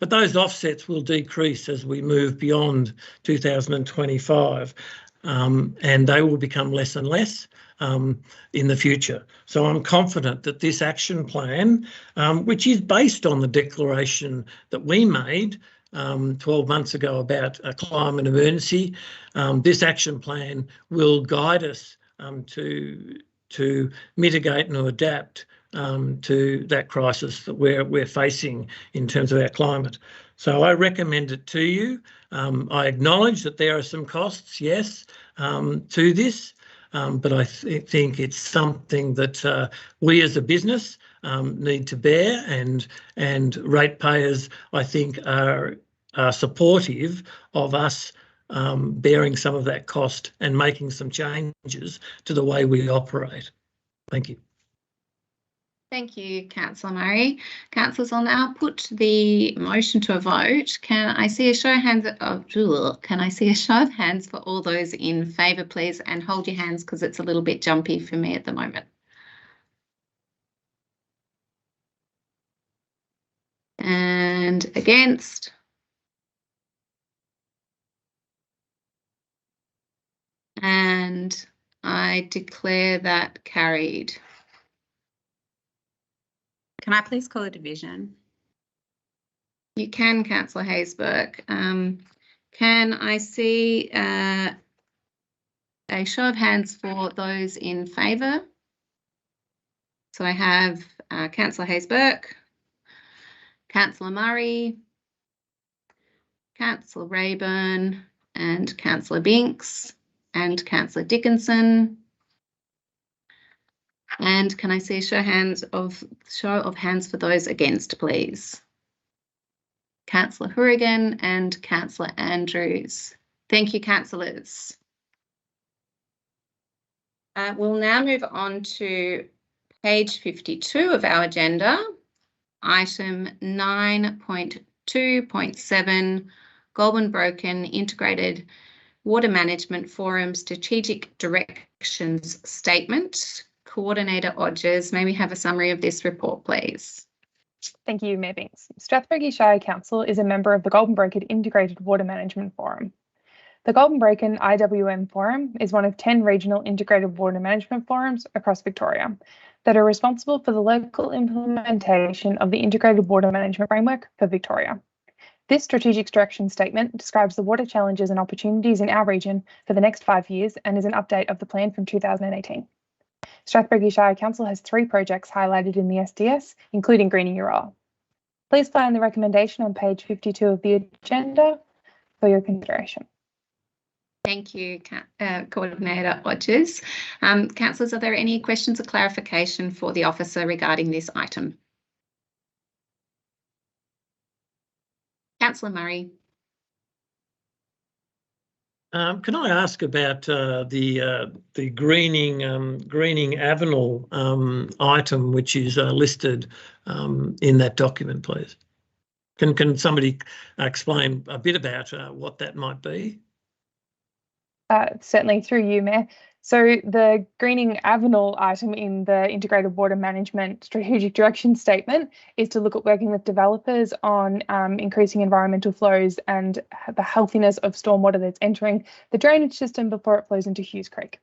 but those offsets will decrease as we move beyond 2025, and they will become less and less in the future. So I'm confident that this action plan, which is based on the declaration that we made 12 months ago about a climate emergency, this action plan will guide us to mitigate and to adapt to that crisis that we're facing in terms of our climate. So I recommend it to you. I acknowledge that there are some costs, yes, to this, but I think it's something that we as a business need to bear, and ratepayers, I think, are supportive of us bearing some of that cost and making some changes to the way we operate. Thank you. Thank you, Councillor Murray. Councillors, I'll now put the motion to a vote. Can I see a show of hands? Can I see a show of hands for all those in favour, please? And hold your hands because it's a little bit jumpy for me at the moment. And against? And I declare that carried. Can I please call a division? You can, Councillor Haysbert. Can I see a show of hands for those in favour? So I have Councillor Haysbert, Councillor Murray, Councillor Rayburn, and Councillor Binks, and Councillor Dickinson. And can I see a show of hands for those against, please? Councillor Hourigan and Councillor Andrews. Thank you, councillors. We'll now move on to page 52 of our agenda, item 9.2.7, Goulburn Broken Integrated Water Management Forum Strategic Directions Statement. Coordinator Odgers, may we have a summary of this report, please? Thank you, Mayor Binks. Strathbogie Shire Council is a member of the Goulburn Broken Integrated Water Management Forum. The Goulburn Broken IWM Forum is one of 10 regional integrated water management forums across Victoria that are responsible for the local implementation of the Integrated Water Management Framework for Victoria. This strategic direction statement describes the water challenges and opportunities in our region for the next 5 years and is an update of the plan from 2018. Strathbogie Shire Council has 3 projects highlighted in the SDS, including Greening Your Role. Please find the recommendation on page 52 of the agenda for your consideration. Thank you, Coordinator Odgers. Councillors, are there any questions or clarification for the officer regarding this item? Councillor Murray. Can I ask about the greening Avenel item, which is listed in that document, please? Can somebody explain a bit about what that might be? Certainly, through you, Mayor. So the greening Avenel item in the Integrated Water Management Strategic Direction Statement is to look at working with developers on increasing environmental flows and the healthiness of stormwater that's entering the drainage system before it flows into Hughes Creek.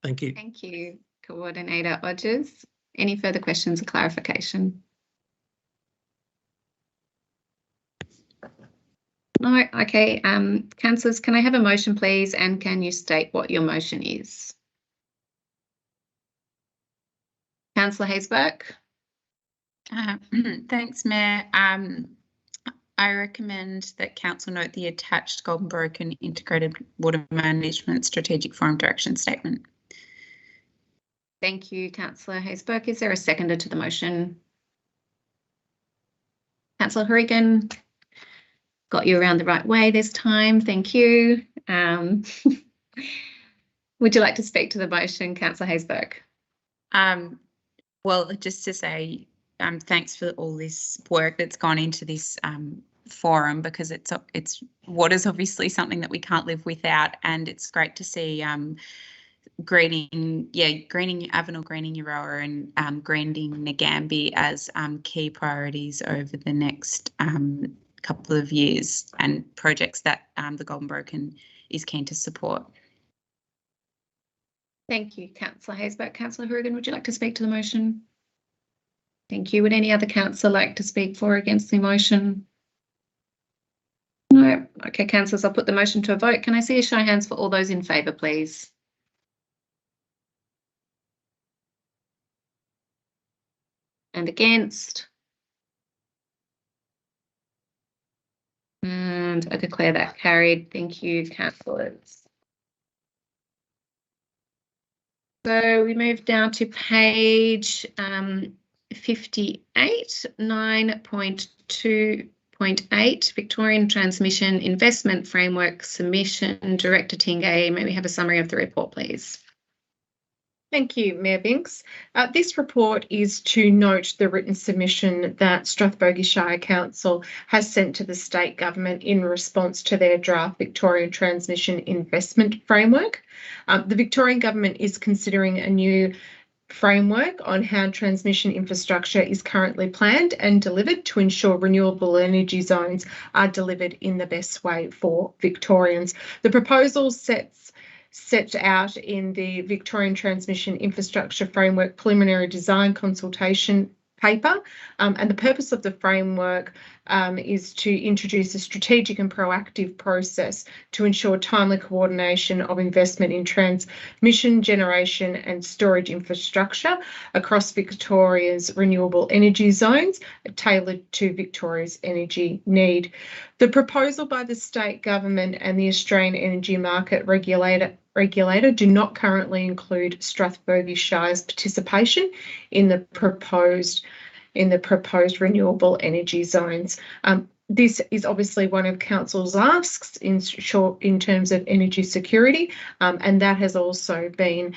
Thank you. Thank you, Coordinator Odgers. Any further questions or clarification? No, okay. Councillors, can I have a motion, please, and can you state what your motion is? Councillor Haysbert. Thanks, Mayor. I recommend that Council note the attached Goulburn Broken Integrated Water Management Strategic Forum Direction Statement. Thank you, Councillor Haysbert. Is there a seconder to the motion? Councillor Hourigan. Got you around the right way this time. Thank you. Would you like to speak to the motion, Councillor Haysbert? Well, just to say thanks for all this work that's gone into this forum, because it's water's obviously something that we can't live without, and it's great to see greening Avenel, greening Euroa and greening Nagambie as key priorities over the next couple of years, and projects that the Golden Broken is keen to support. Thank you, Councillor Haysbert. Councillor Horrigan, would you like to speak to the motion? Thank you. Would any other councillor like to speak for or against the motion? No. Okay, councillors, I'll put the motion to a vote. Can I see a show of hands for all those in favour, please? And against? And I declare that carried. Thank you, councillors. So we move down to page 58, 9.2.8, Victorian Transmission Investment Framework Submission. Director Tingay, may we have a summary of the report, please? Thank you, Mayor Binks. This report is to note the written submission that Strathbogie Shire Council has sent to the state government in response to their draft Victorian Transmission Investment Framework. The Victorian government is considering a new framework on how transmission infrastructure is currently planned and delivered to ensure renewable energy zones are delivered in the best way for Victorians. The proposal set out in the Victorian Transmission Infrastructure Framework Preliminary Design Consultation paper, and the purpose of the framework is to introduce a strategic and proactive process to ensure timely coordination of investment in transmission, generation and storage infrastructure across Victoria's renewable energy zones, tailored to Victoria's energy need. The proposal by the state government and the Australian Energy Market Regulator do not currently include Strathbogie Shire's participation in the proposed renewable energy zones. This is obviously one of Council's asks in terms of energy security, and that has also been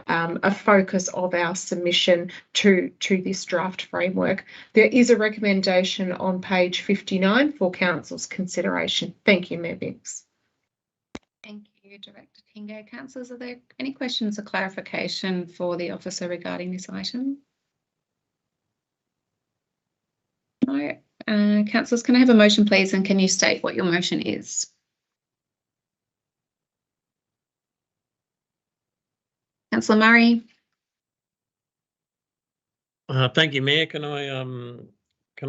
a focus of our submission to this draft framework. There is a recommendation on page 59 for Council's consideration. Thank you, Mayor Binks. Thank you, Director Tingay. Councillors, are there any questions or clarification for the officer regarding this item? No. Councillors, can I have a motion, please, and can you state what your motion is? Councillor Murray. Thank you, Mayor. Can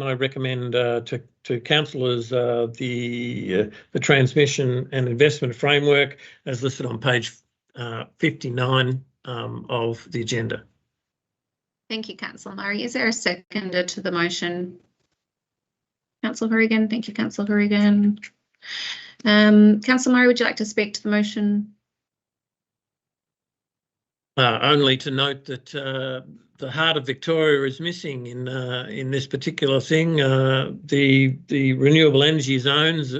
I recommend to councillors the transmission and investment framework as listed on page 59 of the agenda? Thank you, Councillor Murray. Is there a seconder to the motion? Councillor Horrigan. Thank you, Councillor Horrigan. Councillor Murray, would you like to speak to the motion? Only to note that the heart of Victoria is missing in this particular thing. The renewable energy zones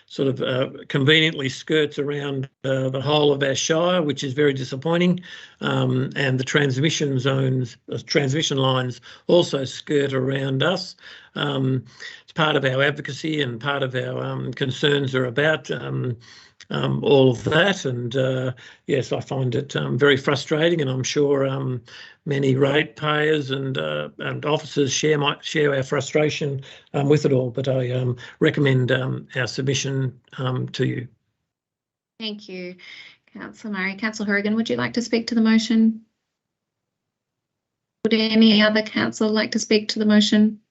sort of conveniently skirts around the whole of our Shire, which is very disappointing. And the transmission zones, transmission lines also skirt around us. It's part of our advocacy and part of our concerns are about all of that, and yes, I find it very frustrating, and I'm sure many ratepayers and officers share our frustration with it all. But I recommend our submission to you. Thank you, Councillor Murray. Councillor Horrigan, would you like to speak to the motion? Would any other councillor like to speak to the motion?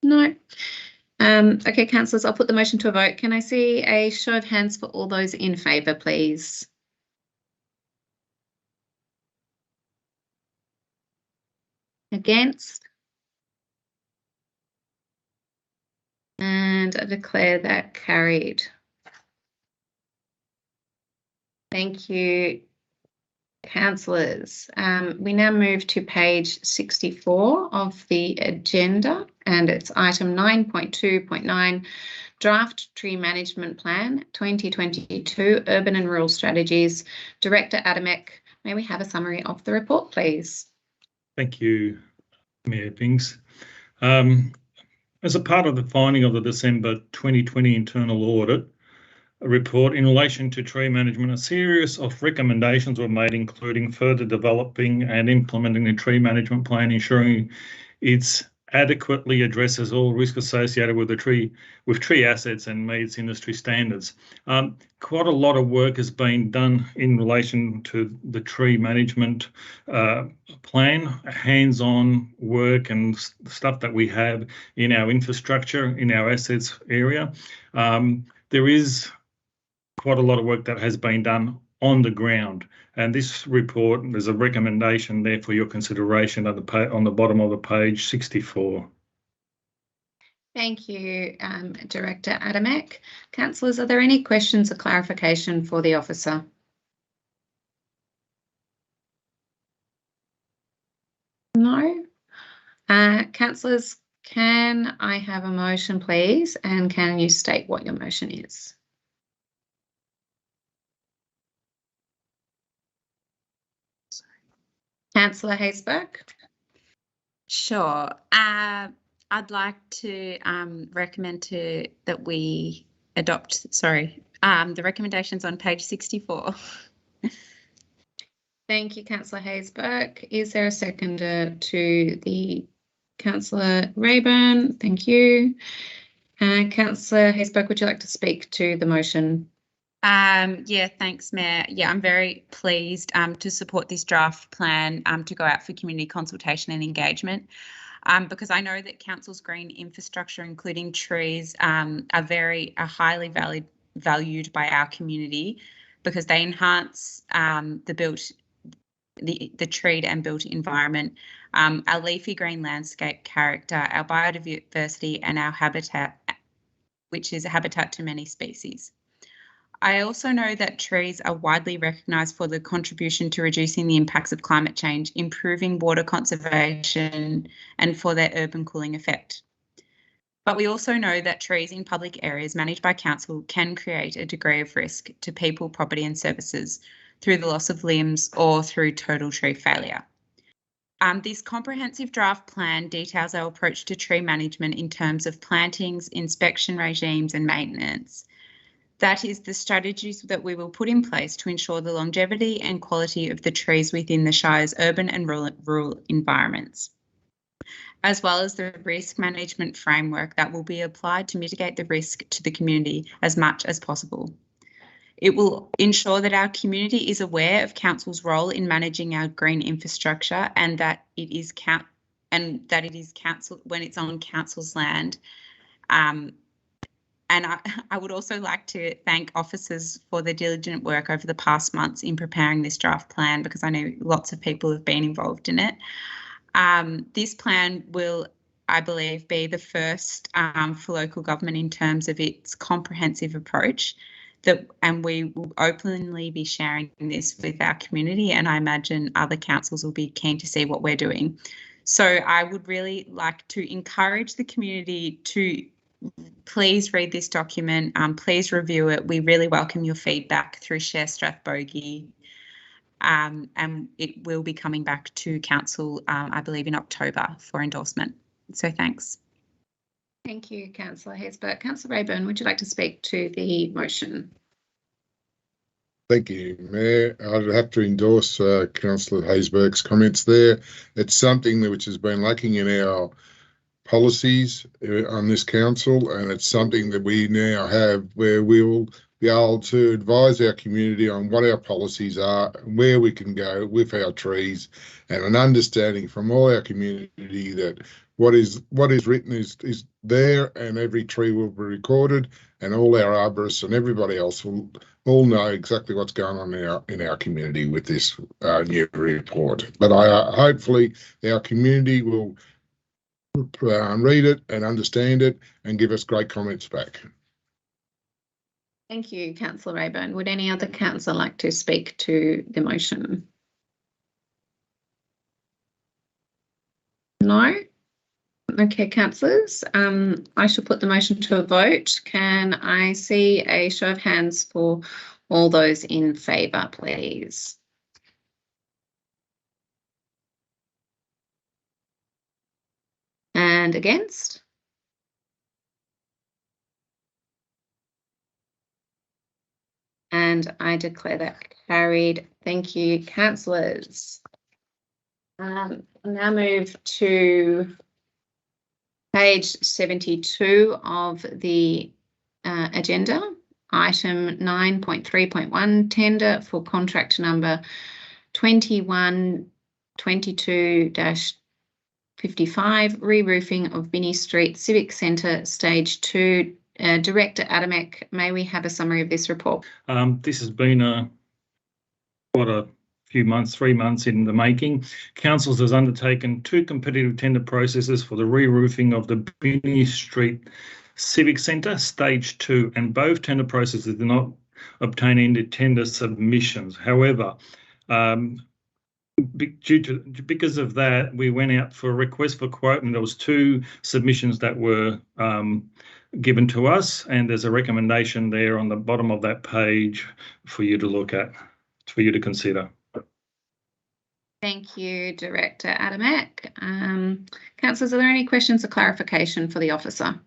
No. Okay, councillors, I'll put the motion to a vote. Can I see a show of hands for all those in favour, please? Against? And I declare that carried. Thank you, councillors. We now move to page 64 of the agenda, and it's item 9.2.9, Draft Tree Management Plan 2022 Urban and Rural Strategies. Director Adamek, may we have a summary of the report, please? Thank you, Mayor Binks. As a part of the finding of the December 2020 internal audit, report in relation to tree management. A series of recommendations were made, including further developing and implementing the tree management plan, ensuring it's adequately addresses all risk associated with tree assets and meets industry standards. Quite a lot of work has been done in relation to the tree management plan, hands-on work and stuff that we have in our infrastructure, in our assets area. There is quite a lot of work that has been done on the ground. And this report, there's a recommendation there for your consideration on the bottom of the page 64. Thank you, Director Adamek. Councillors, are there any questions or clarification for the officer? No. Councillors, can I have a motion, please? And can you state what your motion is? Councillor Haysbert. Sure. I'd like to recommend that we adopt, the recommendations on page 64. Thank you, Councillor Haysbert. Is there a seconder to the Councillor Rayburn? Thank you. Councillor Haysbert, would you like to speak to the motion? Yeah, thanks, Mayor. Yeah, I'm very pleased to support this draft plan to go out for community consultation and engagement, because I know that council's green infrastructure, including trees, are highly valued by our community because they enhance the treed and built environment, our leafy green landscape character, our biodiversity, and our habitat, which is a habitat to many species. I also know that trees are widely recognised for the contribution to reducing the impacts of climate change, improving water conservation, and for their urban cooling effect. But we also know that trees in public areas managed by council can create a degree of risk to people, property and services through the loss of limbs or through total tree failure. This comprehensive draft plan details our approach to tree management in terms of plantings, inspection regimes and maintenance. That is the strategies that we will put in place to ensure the longevity and quality of the trees within the Shire's urban and rural environments, as well as the risk management framework that will be applied to mitigate the risk to the community as much as possible. It will ensure that our community is aware of council's role in managing our green infrastructure and that it is council when it's on council's land. And I would also like to thank officers for their diligent work over the past months in preparing this draft plan, because I know lots of people have been involved in it. This plan will, I believe, be the first for local government in terms of its comprehensive approach, and we will openly be sharing this with our community, and I imagine other councils will be keen to see what we're doing. So I would really like to encourage the community to please read this document, please review it. We really welcome your feedback through Share Strathbogie, and it will be coming back to council, I believe, in October for endorsement. So thanks. Thank you, Councillor Haysbert. Councillor Rayburn, would you like to speak to the motion? Thank you, Mayor. I'd have to endorse Councillor Haysbert's comments there. It's something which has been lacking in our policies on this council, and it's something that we now have where we will be able to advise our community on what our policies are and where we can go with our trees, and an understanding from all our community that what is written is there, and every tree will be recorded, and all our arborists and everybody else will all know exactly what's going on in our community with this new report. But hopefully our community will read it and understand it and give us great comments back. Thank you, Councillor Rayburn. Would any other councillor like to speak to the motion? No? Okay, councillors, I shall put the motion to a vote. Can I see a show of hands for all those in favour, please? And against? and I declare that carried. Thank you, councillors. I'll now move to page 72 of the agenda, item 9.3.1, tender for contract number 2122-55, re-roofing of Binney Street Civic Centre, Stage 2. Director Adamek, may we have a summary of this report? This has been quite a few months, 3 months in the making. Councils has undertaken 2 competitive tender processes for the re-roofing of the Binney Street Civic Centre, Stage 2, and both tender processes did not obtain any tender submissions. However, because of that, we went out for a request for quote, and there was 2 submissions that were given to us, and there's a recommendation there on the bottom of that page for you to look at, for you to consider. Thank you, Director Adamek. Councillors, are there any questions or clarification for the officer?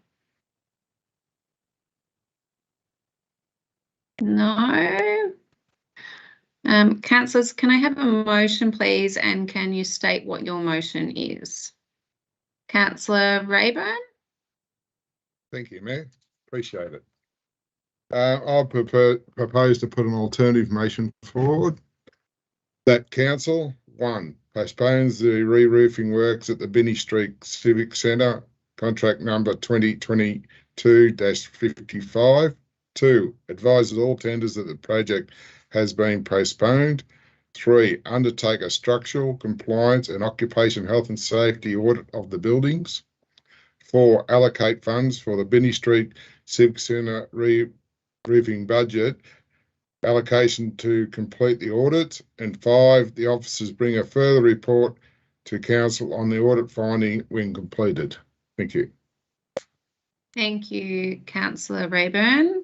No. Councillors, can I have a motion, please, and can you state what your motion is? Councillor Rayburn? Thank you, Mayor. Appreciate it. I'll propose to put an alternative motion forward that council, 1, postpones the re-roofing works at the Binney Street Civic Centre, contract number 2022-55. 2, advises all tenders that the project has been postponed. 3, undertake a structural compliance and occupation health and safety audit of the buildings. 4, allocate funds for the Binney Street Civic Centre re-roofing budget allocation to complete the audit. And 5, the officers bring a further report to council on the audit finding when completed. Thank you. Thank you, Councillor Rayburn.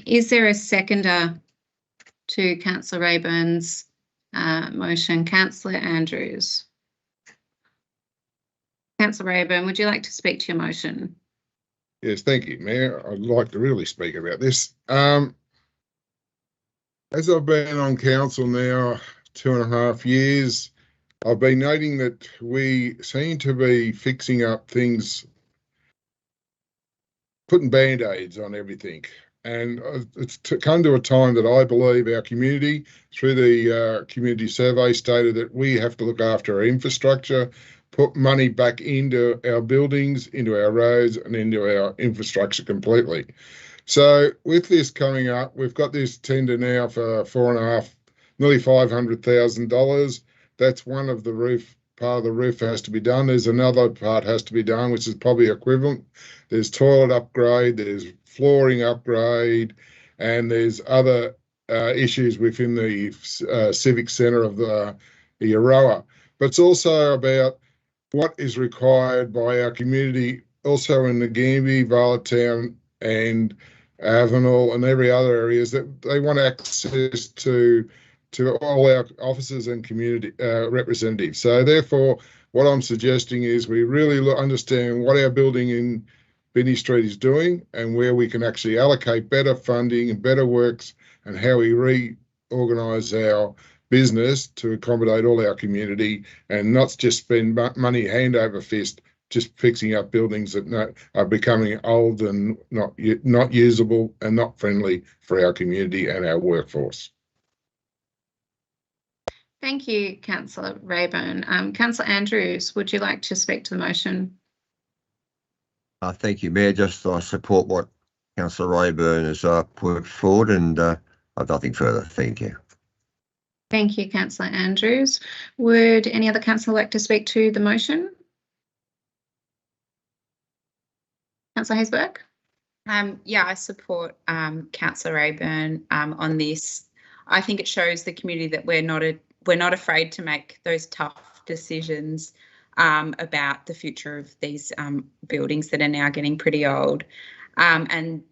Is there a seconder to Councillor Rayburn's motion? Councillor Andrews. Councillor Rayburn, would you like to speak to your motion? Yes, thank you, Mayor. I'd like to really speak about this. As I've been on council now 2.5 years, I've been noting that we seem to be fixing up things, putting band-aids on everything. And it's come to a time that I believe our community, through the community survey, stated that we have to look after our infrastructure, put money back into our buildings, into our roads, and into our infrastructure completely. So with this coming up, we've got this tender now for nearly $500,000. That's one of the roof. Part of the roof has to be done. There's another part has to be done, which is probably equivalent. There's toilet upgrade, there's flooring upgrade, and there's other issues within the civic centre of the Euroa. But it's also about what is required by our community, also in the Ngambie, Varlatown, and Avenel, and every other areas that they want access to all our officers and community representatives. So therefore, what I'm suggesting is we really understand what our building in Binney Street is doing and where we can actually allocate better funding and better works, and how we reorganise our business to accommodate all our community, and not just spend money hand over fist just fixing up buildings that are becoming old and not usable and not friendly for our community and our workforce. Thank you, Councillor Rayburn. Councillor Andrews, would you like to speak to the motion? Thank you, Mayor. Just I support what Councillor Rayburn has put forward, and I have nothing further. Thank you. Thank you, Councillor Andrews. Would any other councillor like to speak to the motion? Councillor Haysberg? Yeah, I support Councillor Rayburn on this. I think it shows the community that we're not afraid to make those tough decisions about the future of these buildings that are now getting pretty old. And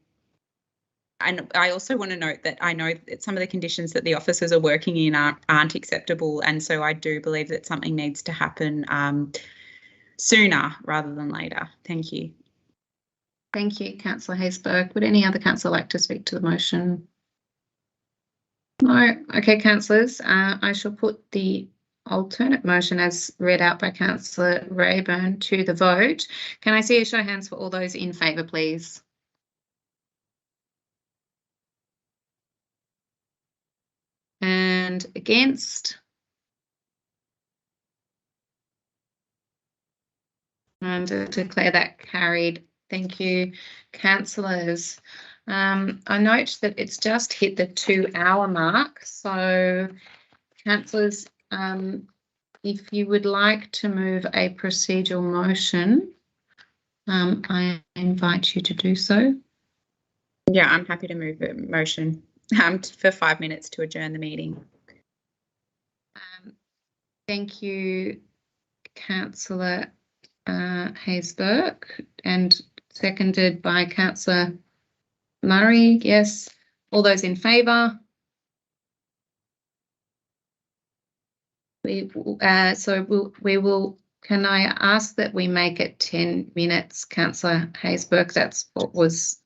I also want to note that I know that some of the conditions that the officers are working in aren't acceptable, and so I do believe that something needs to happen sooner rather than later. Thank you. Thank you, Councillor Haysberg. Would any other councillor like to speak to the motion? No. Okay, councillors, I shall put the alternate motion as read out by Councillor Rayburn to the vote. Can I see a show of hands for all those in favour, please? And against? And to declare that carried. Thank you, councillors. I note that it's just hit the 2-hour mark. So, councillors, if you would like to move a procedural motion, I invite you to do so. Yeah, I'm happy to move a motion for 5 minutes to adjourn the meeting. Thank you, Councillor Hayes-Burke, and seconded by Councillor Murray. Yes. All those in favour? We will, can I ask that we make it 10 minutes, Councillor Hayes-Burke? That's what was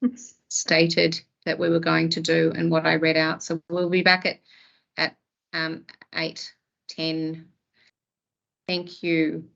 stated that we were going to do and what I read out. So we'll be back at 8:10. Thank you.